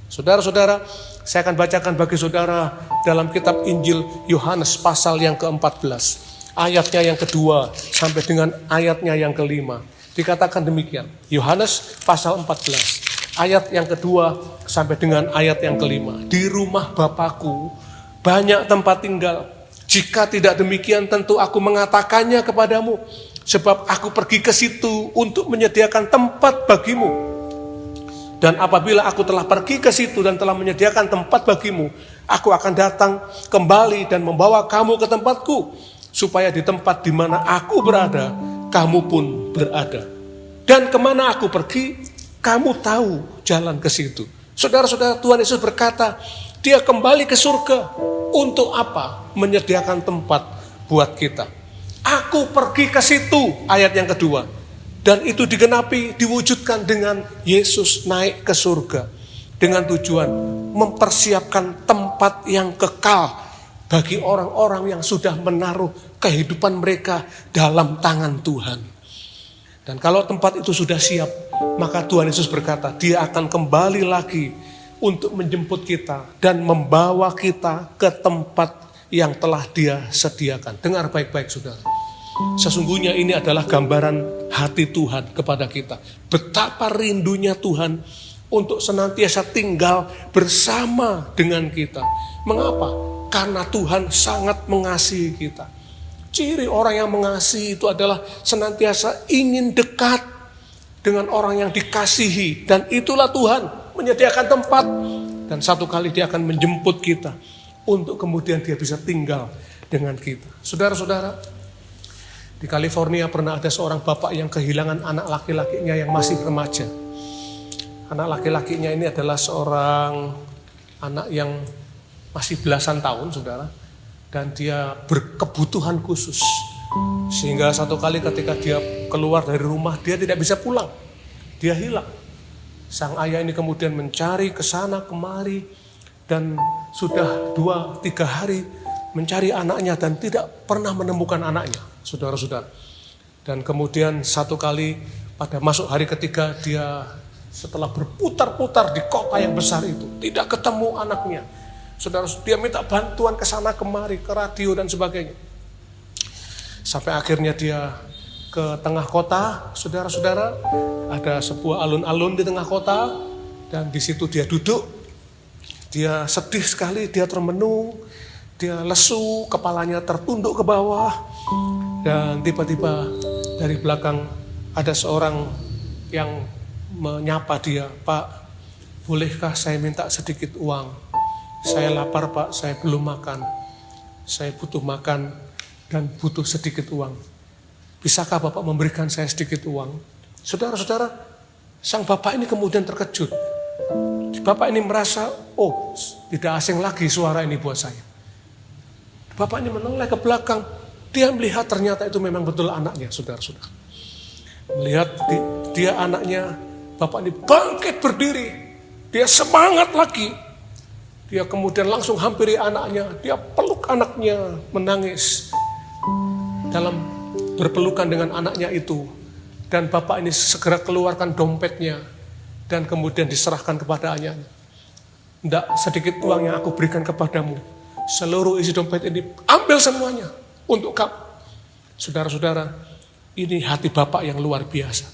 C: Saudara-saudara, saya akan bacakan bagi saudara dalam kitab Injil Yohanes pasal yang ke-14. Ayatnya yang kedua sampai dengan ayatnya yang kelima. Dikatakan demikian, Yohanes pasal 14, ayat yang kedua sampai dengan ayat yang kelima. Di rumah Bapakku banyak tempat tinggal. Jika tidak demikian tentu aku mengatakannya kepadamu. Sebab aku pergi ke situ untuk menyediakan tempat bagimu. Dan apabila aku telah pergi ke situ dan telah menyediakan tempat bagimu, aku akan datang kembali dan membawa kamu ke tempatku. Supaya di tempat di mana aku berada, kamu pun berada. Dan kemana aku pergi, kamu tahu jalan ke situ. Saudara-saudara, Tuhan Yesus berkata, dia kembali ke surga. Untuk apa? Menyediakan tempat buat kita. Aku pergi ke situ, ayat yang kedua. Dan itu digenapi, diwujudkan dengan Yesus naik ke surga. Dengan tujuan mempersiapkan tempat yang kekal bagi orang-orang yang sudah menaruh kehidupan mereka dalam tangan Tuhan. Dan kalau tempat itu sudah siap, maka Tuhan Yesus berkata, dia akan kembali lagi untuk menjemput kita dan membawa kita ke tempat yang telah dia sediakan. Dengar baik-baik saudara. Sesungguhnya ini adalah gambaran hati Tuhan kepada kita. Betapa rindunya Tuhan untuk senantiasa tinggal bersama dengan kita. Mengapa? Karena Tuhan sangat mengasihi kita. Ciri orang yang mengasihi itu adalah senantiasa ingin dekat dengan orang yang dikasihi. Dan itulah Tuhan menyediakan tempat. Dan satu kali dia akan menjemput kita untuk kemudian dia bisa tinggal dengan kita. Saudara-saudara, di California pernah ada seorang bapak yang kehilangan anak laki-lakinya yang masih remaja. Anak laki-lakinya ini adalah seorang anak yang masih belasan tahun, saudara. Dan dia berkebutuhan khusus. Sehingga satu kali ketika dia keluar dari rumah, dia tidak bisa pulang. Dia hilang. Sang ayah ini kemudian mencari ke sana kemari. Dan sudah 2-3 hari mencari anaknya dan tidak pernah menemukan anaknya. Saudara-saudara. Dan kemudian satu kali pada masuk hari ketiga dia setelah berputar-putar di kota yang besar itu tidak ketemu anaknya. Saudara, dia minta bantuan ke sana kemari, ke radio dan sebagainya. Sampai akhirnya dia ke tengah kota, saudara-saudara, ada sebuah alun-alun di tengah kota dan di situ dia duduk. Dia sedih sekali, dia termenung, dia lesu, kepalanya tertunduk ke bawah. Dan tiba-tiba dari belakang ada seorang yang menyapa dia, "Pak, bolehkah saya minta sedikit uang? Saya lapar Pak, saya belum makan. Saya butuh makan dan butuh sedikit uang. Bisakah Bapak memberikan saya sedikit uang?" Saudara-saudara, sang bapak ini kemudian terkejut. Bapak ini merasa, oh tidak asing lagi suara ini buat saya. Bapak ini menoleh ke belakang. Dia melihat ternyata itu memang betul anaknya, saudara-saudara. Melihat dia anaknya, bapak ini bangkit berdiri. Dia semangat lagi. Dia kemudian langsung hampiri anaknya. Dia peluk anaknya, menangis. Dalam berpelukan dengan anaknya itu. Dan bapak ini segera keluarkan dompetnya. Dan kemudian diserahkan kepada anaknya. Tidak sedikit uang yang aku berikan kepadamu. Seluruh isi dompet ini ambil semuanya. Untuk kamu. Saudara-saudara, ini hati bapak yang luar biasa.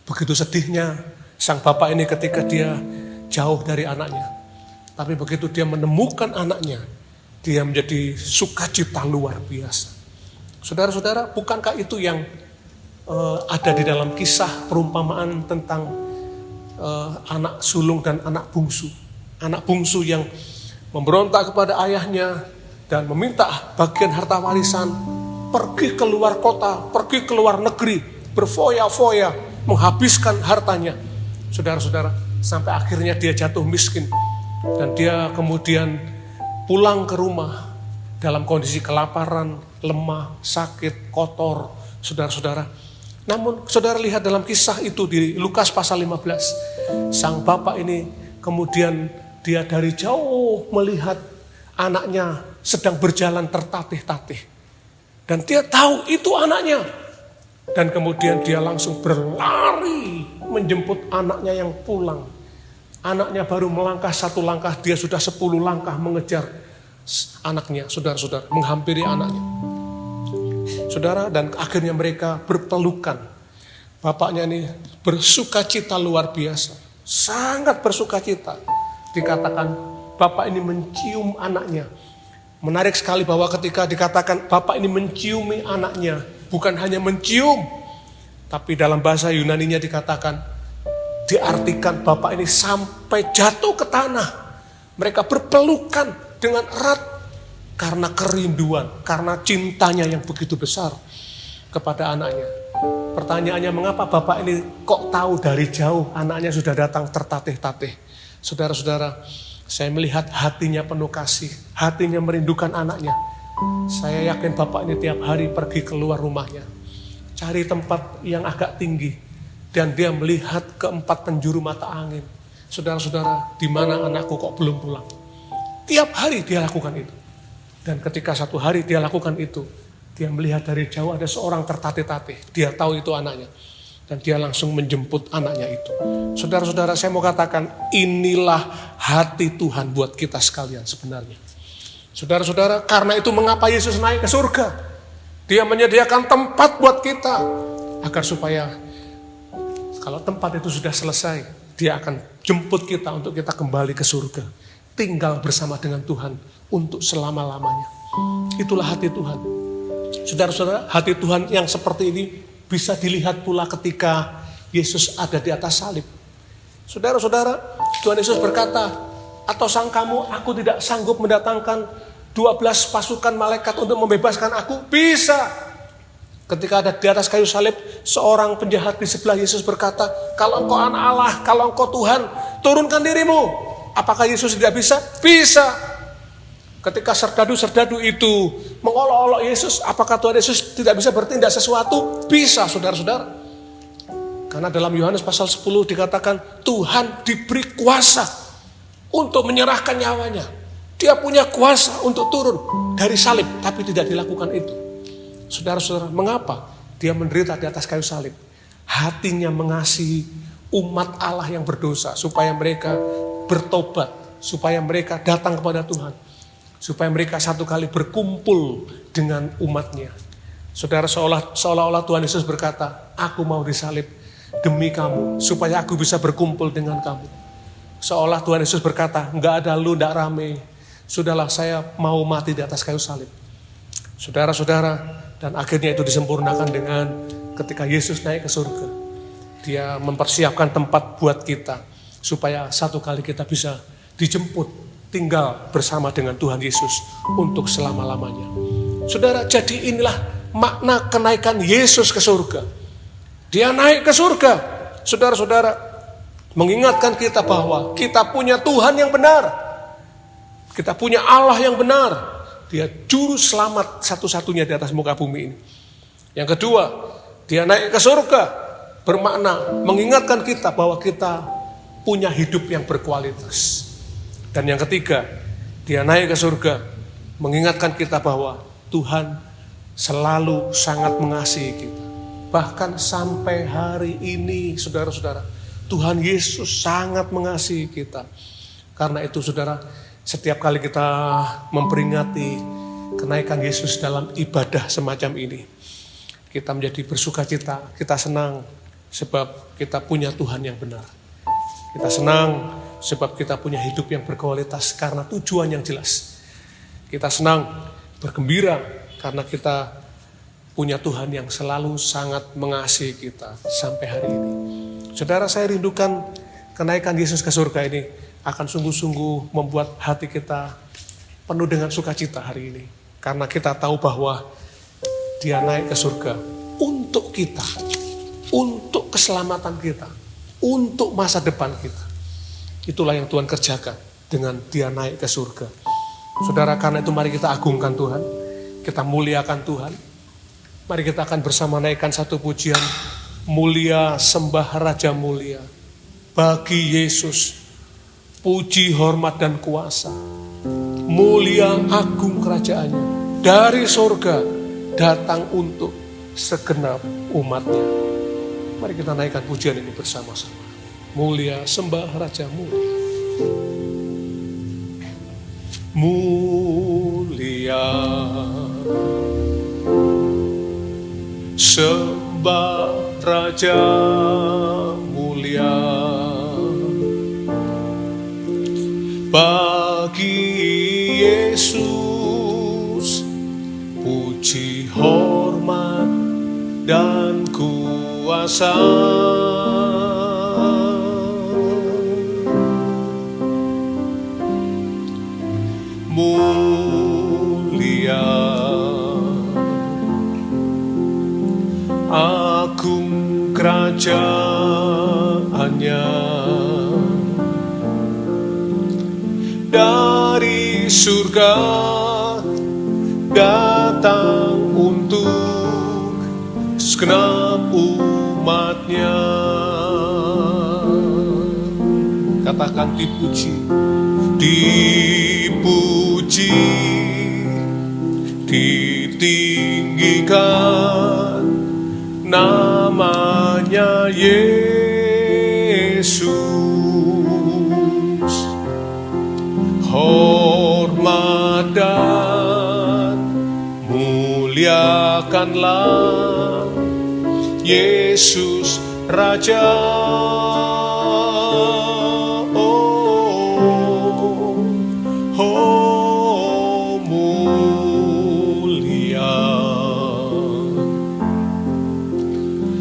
C: Begitu sedihnya sang bapak ini ketika dia jauh dari anaknya. Tapi begitu dia menemukan anaknya, dia menjadi sukacita luar biasa. Saudara-saudara, bukankah itu yang ada di dalam kisah perumpamaan tentang anak sulung dan anak bungsu. Anak bungsu yang memberontak kepada ayahnya, dan meminta bagian harta warisan, pergi ke luar kota, pergi ke luar negeri, berfoya-foya, menghabiskan hartanya. Saudara-saudara, sampai akhirnya dia jatuh miskin. Dan dia kemudian pulang ke rumah dalam kondisi kelaparan, lemah, sakit, kotor, saudara-saudara. Namun saudara lihat dalam kisah itu di Lukas pasal 15, sang bapak ini kemudian dia dari jauh melihat anaknya sedang berjalan tertatih-tatih. Dan dia tahu itu anaknya. Dan kemudian dia langsung berlari menjemput anaknya yang pulang. Anaknya baru melangkah 1 langkah, dia sudah 10 langkah mengejar anaknya, saudara-saudara, menghampiri anaknya. Saudara, dan akhirnya mereka berpelukan. Bapaknya ini bersukacita luar biasa. Sangat bersukacita. Dikatakan bapak ini mencium anaknya. Menarik sekali bahwa ketika dikatakan bapak ini menciumi anaknya, bukan hanya mencium, tapi dalam bahasa Yunaninya dikatakan, diartikan bapak ini sampai jatuh ke tanah. Mereka berpelukan dengan erat karena kerinduan, karena cintanya yang begitu besar kepada anaknya. Pertanyaannya, mengapa bapak ini kok tahu dari jauh anaknya sudah datang tertatih-tatih? Saudara-saudara, saya melihat hatinya penuh kasih, hatinya merindukan anaknya. Saya yakin bapak ini tiap hari pergi keluar rumahnya. cari tempat yang agak tinggi, dan dia melihat keempat penjuru mata angin. Saudara-saudara, di mana anakku kok belum pulang? Tiap hari dia lakukan itu. Dan ketika satu hari dia lakukan itu, dia melihat dari jauh ada seorang tertatih-tatih. Dia tahu itu anaknya. Dan dia langsung menjemput anaknya itu. Saudara-saudara, saya mau katakan, inilah hati Tuhan buat kita sekalian sebenarnya. Saudara-saudara, karena itu mengapa Yesus naik ke surga? Dia menyediakan tempat buat kita. Agar supaya kalau tempat itu sudah selesai, dia akan jemput kita untuk kita kembali ke surga. Tinggal bersama dengan Tuhan untuk selama-lamanya. Itulah hati Tuhan. Saudara-saudara, hati Tuhan yang seperti ini bisa dilihat pula ketika Yesus ada di atas salib. Saudara-saudara, Tuhan Yesus berkata, atau sangkamu aku tidak sanggup mendatangkan 12 pasukan malaikat untuk membebaskan aku? Bisa. Ketika ada di atas kayu salib, seorang penjahat di sebelah Yesus berkata, kalau engkau anak Allah, kalau engkau Tuhan, turunkan dirimu. Apakah Yesus tidak bisa? Bisa. Ketika serdadu-serdadu itu mengolok-olok Yesus, apakah Tuhan Yesus tidak bisa bertindak sesuatu? Bisa, saudara-saudara. Karena dalam Yohanes pasal 10 dikatakan, Tuhan diberi kuasa untuk menyerahkan nyawanya. Dia punya kuasa untuk turun dari salib, tapi tidak dilakukan itu. Saudara-saudara, mengapa dia menderita di atas kayu salib? Hatinya mengasihi umat Allah yang berdosa, supaya mereka bertobat, supaya mereka datang kepada Tuhan, supaya mereka satu kali berkumpul dengan umatnya. Saudara, seolah-olah Tuhan Yesus berkata, aku mau disalib demi kamu, supaya aku bisa berkumpul dengan kamu. Seolah Tuhan Yesus berkata, enggak ada lu, enggak rame, sudahlah saya mau mati di atas kayu salib. Saudara-saudara, dan akhirnya itu disempurnakan dengan ketika Yesus naik ke surga. Dia mempersiapkan tempat buat kita, supaya satu kali kita bisa dijemput, tinggal bersama dengan Tuhan Yesus untuk selama-lamanya. Saudara, jadi inilah makna kenaikan Yesus ke surga. Dia naik ke surga, saudara-saudara, mengingatkan kita bahwa kita punya Tuhan yang benar. Kita punya Allah yang benar. Dia juru selamat satu-satunya di atas muka bumi ini. Yang kedua, dia naik ke surga, bermakna mengingatkan kita bahwa kita punya hidup yang berkualitas. Dan yang ketiga, dia naik ke surga, mengingatkan kita bahwa Tuhan selalu sangat mengasihi kita. Bahkan sampai hari ini, saudara-saudara, Tuhan Yesus sangat mengasihi kita. Karena itu, saudara, setiap kali kita memperingati kenaikan Yesus dalam ibadah semacam ini, kita menjadi bersukacita, kita senang sebab kita punya Tuhan yang benar. Kita senang sebab kita punya hidup yang berkualitas karena tujuan yang jelas. Kita senang, bergembira karena kita punya Tuhan yang selalu sangat mengasihi kita sampai hari ini. Saudara, saya rindukan kenaikan Yesus ke surga ini akan sungguh-sungguh membuat hati kita penuh dengan sukacita hari ini. Karena kita tahu bahwa dia naik ke surga untuk kita, untuk keselamatan kita, untuk masa depan kita. Itulah yang Tuhan kerjakan dengan dia naik ke surga. Saudara, karena itu mari kita agungkan Tuhan, kita muliakan Tuhan. Mari kita akan bersama naikkan satu pujian, mulia sembah Raja mulia. Bagi Yesus, puji, hormat, dan kuasa. Mulia agung kerajaannya. Dari surga datang untuk segenap umatnya. Mari kita naikkan pujian ini bersama-sama. Mulia sembah Raja mulia. Mulia sembah Raja mulia. Bagi Yesus, puji, hormat, dan kuasa. Mulia agung kerajaannya. Dari surga datang untuk segenap umatnya. Katakan dipuji, dipuji, ditinggikan namanya Yesus. Hormat dan muliakanlah Yesus Raja. Mulia.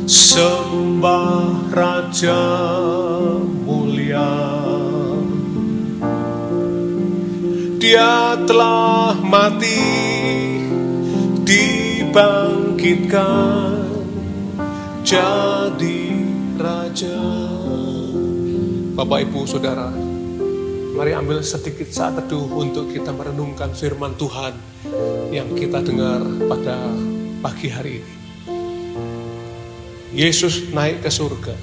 C: Sembah Raja mulia. Dia telah mati, dibangkitkan jadi Raja. Bapak, Ibu, Saudara, mari ambil sedikit saat teduh untuk kita merenungkan firman Tuhan yang kita dengar pada pagi hari ini. Yesus naik ke surga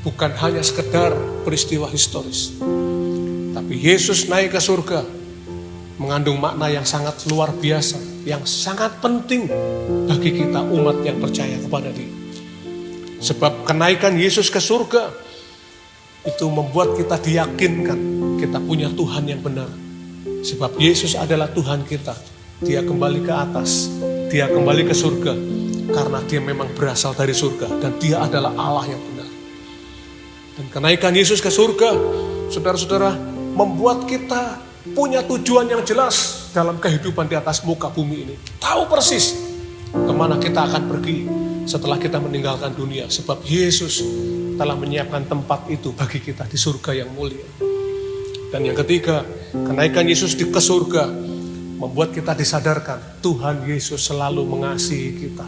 C: bukan hanya sekedar peristiwa historis, tapi Yesus naik ke surga mengandung makna yang sangat luar biasa, yang sangat penting bagi kita umat yang percaya kepada Dia. Sebab kenaikan Yesus ke surga itu membuat kita diyakinkan kita punya Tuhan yang benar. Sebab Yesus adalah Tuhan kita. Dia kembali ke atas, Dia kembali ke surga karena Dia memang berasal dari surga dan Dia adalah Allah yang benar. Dan kenaikan Yesus ke surga, saudara-saudara, membuat kita punya tujuan yang jelas dalam kehidupan di atas muka bumi ini. Tahu persis kemana kita akan pergi setelah kita meninggalkan dunia. Sebab Yesus telah menyiapkan tempat itu bagi kita di surga yang mulia. Dan yang ketiga, kenaikan Yesus ke surga membuat kita disadarkan Tuhan Yesus selalu mengasihi kita.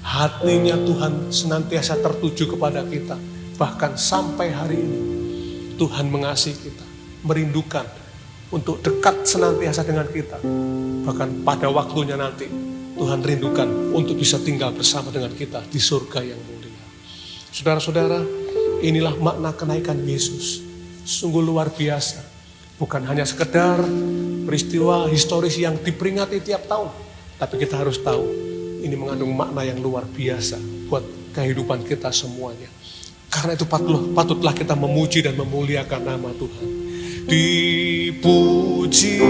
C: Hatinya Tuhan senantiasa tertuju kepada kita. Bahkan sampai hari ini Tuhan mengasihi kita, merindukan untuk dekat senantiasa dengan kita. Bahkan pada waktunya nanti Tuhan rindukan untuk bisa tinggal bersama dengan kita di surga yang mulia. Saudara-saudara, inilah makna kenaikan Yesus. Sungguh luar biasa. Bukan hanya sekedar peristiwa historis yang diperingati tiap tahun. Tapi kita harus tahu, ini mengandung makna yang luar biasa buat kehidupan kita semuanya. Karena itu patutlah kita memuji dan memuliakan nama Tuhan. Dipuji,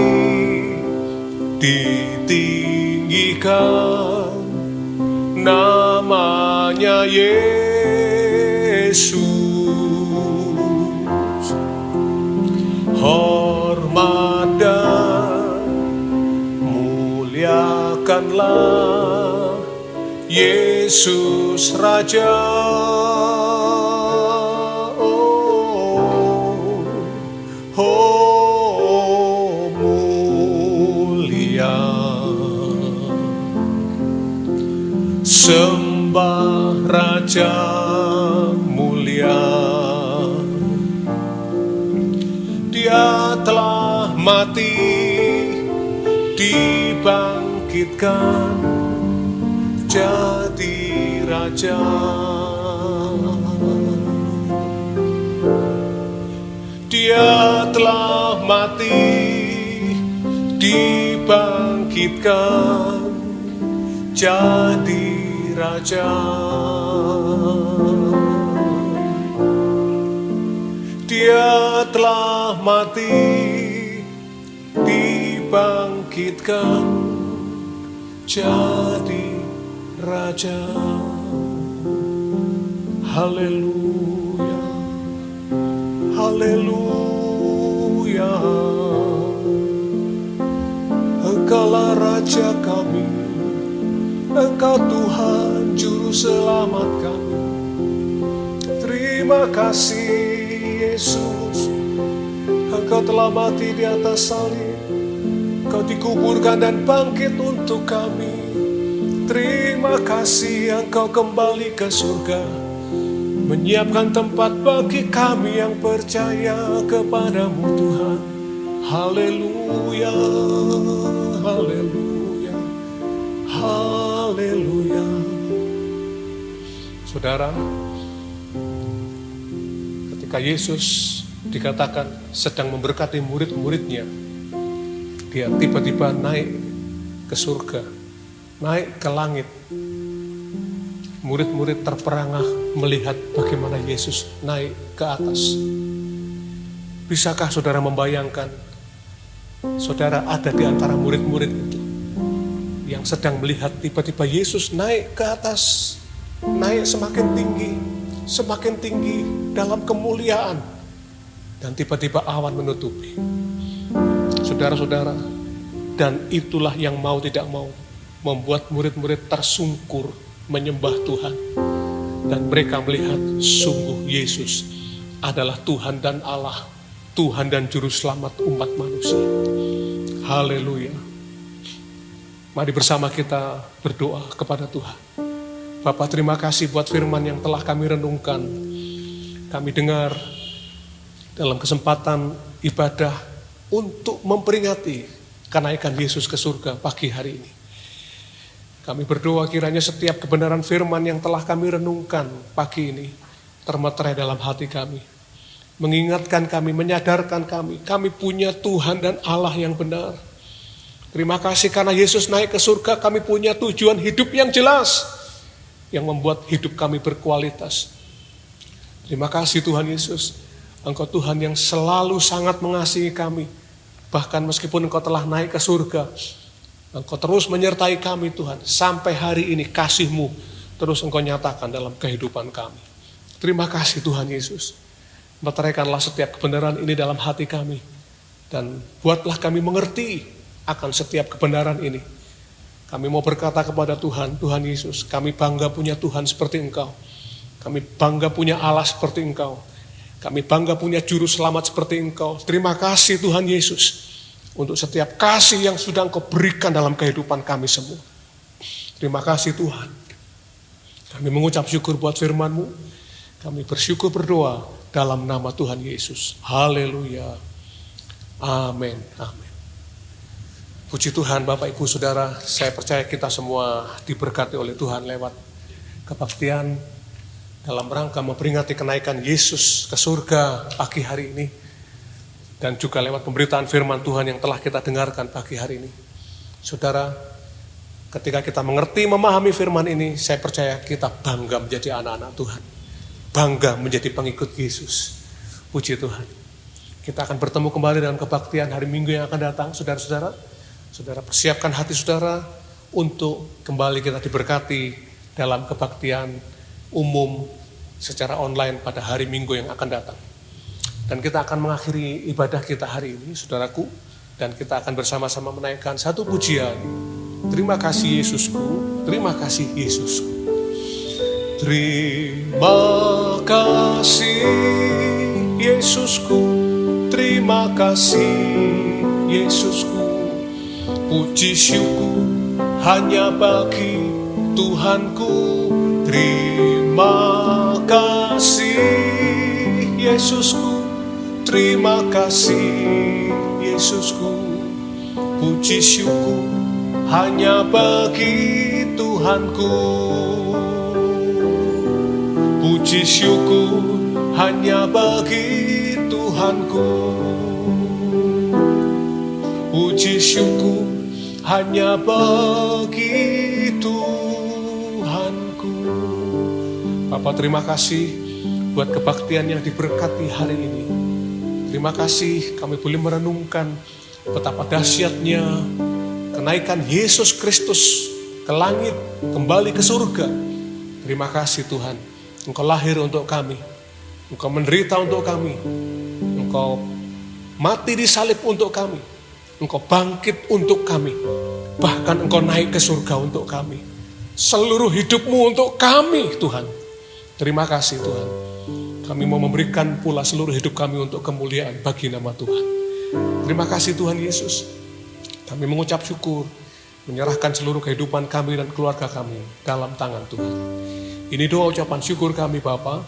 C: ditinggikan namanya Yesus. Hormat dan muliakanlah Yesus Raja. Mulia. Sembah Raja mulia. Dia telah mati, dibangkitkan jadi Raja. Dia telah mati, dibangkitkan jadi Raja. Dia telah mati, dibangkitkan jadi Raja. Haleluya, haleluya. Engkaulah Raja kami, Engkau Tuhan Juru Selamat kami. Terima kasih Yesus, Engkau telah mati di atas salib, Engkau dikuburkan dan bangkit untuk kami. Terima kasih Engkau kembali ke surga, menyiapkan tempat bagi kami yang percaya kepadamu Tuhan. Haleluya, haleluya, haleluya. Saudara, ketika Yesus dikatakan sedang memberkati murid-muridnya, dia tiba-tiba naik ke surga, naik ke langit. Murid-murid terperangah melihat bagaimana Yesus naik ke atas. Bisakah saudara membayangkan, saudara ada di antara murid-murid itu yang sedang melihat tiba-tiba Yesus naik ke atas, naik semakin tinggi dalam kemuliaan, dan tiba-tiba awan menutupi. Saudara-saudara, dan itulah yang mau tidak mau membuat murid-murid tersungkur menyembah Tuhan, dan mereka melihat sungguh Yesus adalah Tuhan dan Allah, Tuhan dan Juru Selamat umat manusia. Haleluya. Mari bersama kita berdoa kepada Tuhan. Bapa, terima kasih buat firman yang telah kami renungkan, kami dengar dalam kesempatan ibadah untuk memperingati kenaikan Yesus ke surga pagi hari ini. Kami berdoa kiranya setiap kebenaran firman yang telah kami renungkan pagi ini termeterai dalam hati kami, mengingatkan kami, menyadarkan kami punya Tuhan dan Allah yang benar. Terima kasih karena Yesus naik ke surga, kami punya tujuan hidup yang jelas, yang membuat hidup kami berkualitas. Terima kasih Tuhan Yesus, Engkau Tuhan yang selalu sangat mengasihi kami. Bahkan meskipun Engkau telah naik ke surga, Engkau terus menyertai kami Tuhan. Sampai hari ini kasih-Mu terus Engkau nyatakan dalam kehidupan kami. Terima kasih Tuhan Yesus. Meteraikanlah setiap kebenaran ini dalam hati kami. Dan buatlah kami mengerti akan setiap kebenaran ini. Kami mau berkata kepada Tuhan, Tuhan Yesus, kami bangga punya Tuhan seperti Engkau. Kami bangga punya Allah seperti Engkau. Kami bangga punya Juru Selamat seperti Engkau. Terima kasih Tuhan Yesus untuk setiap kasih yang sudah Engkau berikan dalam kehidupan kami semua. Terima kasih Tuhan. Kami mengucap syukur buat firman-Mu. Kami bersyukur berdoa dalam nama Tuhan Yesus. Haleluya. Amin. Amin. Puji Tuhan Bapak Ibu Saudara, saya percaya kita semua diberkati oleh Tuhan lewat kebaktian dalam rangka memperingati kenaikan Yesus ke surga pagi hari ini. Dan juga lewat pemberitaan firman Tuhan yang telah kita dengarkan pagi hari ini. Saudara, ketika kita mengerti, memahami firman ini, saya percaya kita bangga menjadi anak-anak Tuhan. Bangga menjadi pengikut Yesus. Puji Tuhan. Kita akan bertemu kembali dalam kebaktian hari Minggu yang akan datang, saudara-saudara. Saudara persiapkan hati saudara untuk kembali kita diberkati dalam kebaktian umum secara online pada hari Minggu yang akan datang. Dan kita akan mengakhiri ibadah kita hari ini, saudaraku. Dan kita akan bersama-sama menaikkan satu pujian. Terima kasih Yesusku, terima kasih Yesusku. Terima kasih Yesusku, terima kasih Yesusku. Puji syukur hanya bagi Tuhanku. Terima kasih Yesusku, terima kasih Yesusku. Puji syukur hanya bagi Tuhanku. Puji syukur hanya bagi Tuhanku. Puji syukur hanya bagi Tuhanku. Bapak terima kasih buat kebaktian yang diberkati hari ini. Terima kasih kami boleh merenungkan betapa dahsyatnya kenaikan Yesus Kristus ke langit, kembali ke surga. Terima kasih Tuhan, Engkau lahir untuk kami, Engkau menderita untuk kami, Engkau mati di salib untuk kami, Engkau bangkit untuk kami, bahkan Engkau naik ke surga untuk kami. Seluruh hidupmu untuk kami Tuhan. Terima kasih Tuhan. Kami mau memberikan pula seluruh hidup kami untuk kemuliaan bagi nama Tuhan. Terima kasih Tuhan Yesus. Kami mengucap syukur, menyerahkan seluruh kehidupan kami dan keluarga kami dalam tangan Tuhan. Ini doa ucapan syukur kami Bapa.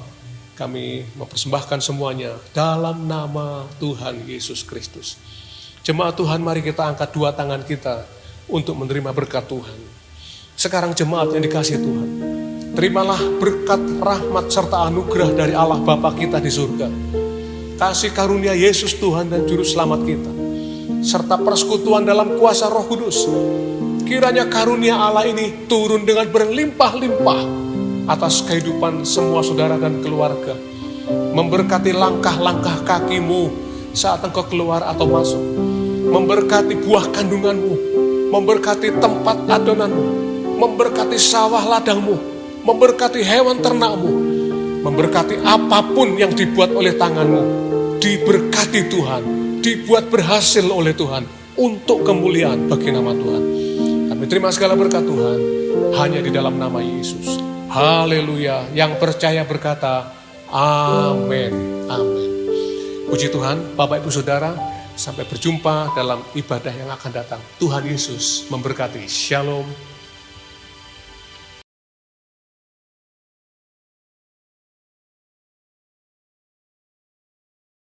C: Kami mempersembahkan semuanya dalam nama Tuhan Yesus Kristus. Jemaat Tuhan, mari kita angkat dua tangan kita untuk menerima berkat Tuhan. Sekarang jemaat yang dikasihi Tuhan, Terimalah berkat, rahmat, serta anugerah dari Allah Bapa kita di surga. Kasih karunia Yesus Tuhan dan Juru Selamat kita, serta persekutuan dalam kuasa Roh Kudus. Kiranya karunia Allah ini turun dengan berlimpah-limpah atas kehidupan semua saudara dan keluarga. Memberkati langkah-langkah kakimu saat engkau keluar atau masuk. Memberkati buah kandunganmu, memberkati tempat adonanmu, memberkati sawah ladangmu, memberkati hewan ternakmu, memberkati apapun yang dibuat oleh tanganmu, diberkati Tuhan, dibuat berhasil oleh Tuhan, untuk kemuliaan bagi nama Tuhan. Kami terima segala berkat Tuhan, hanya di dalam nama Yesus. Haleluya. Yang percaya berkata, amin, amin. Puji Tuhan, Bapak Ibu Saudara, sampai berjumpa dalam ibadah yang akan datang. Tuhan Yesus memberkati. Shalom.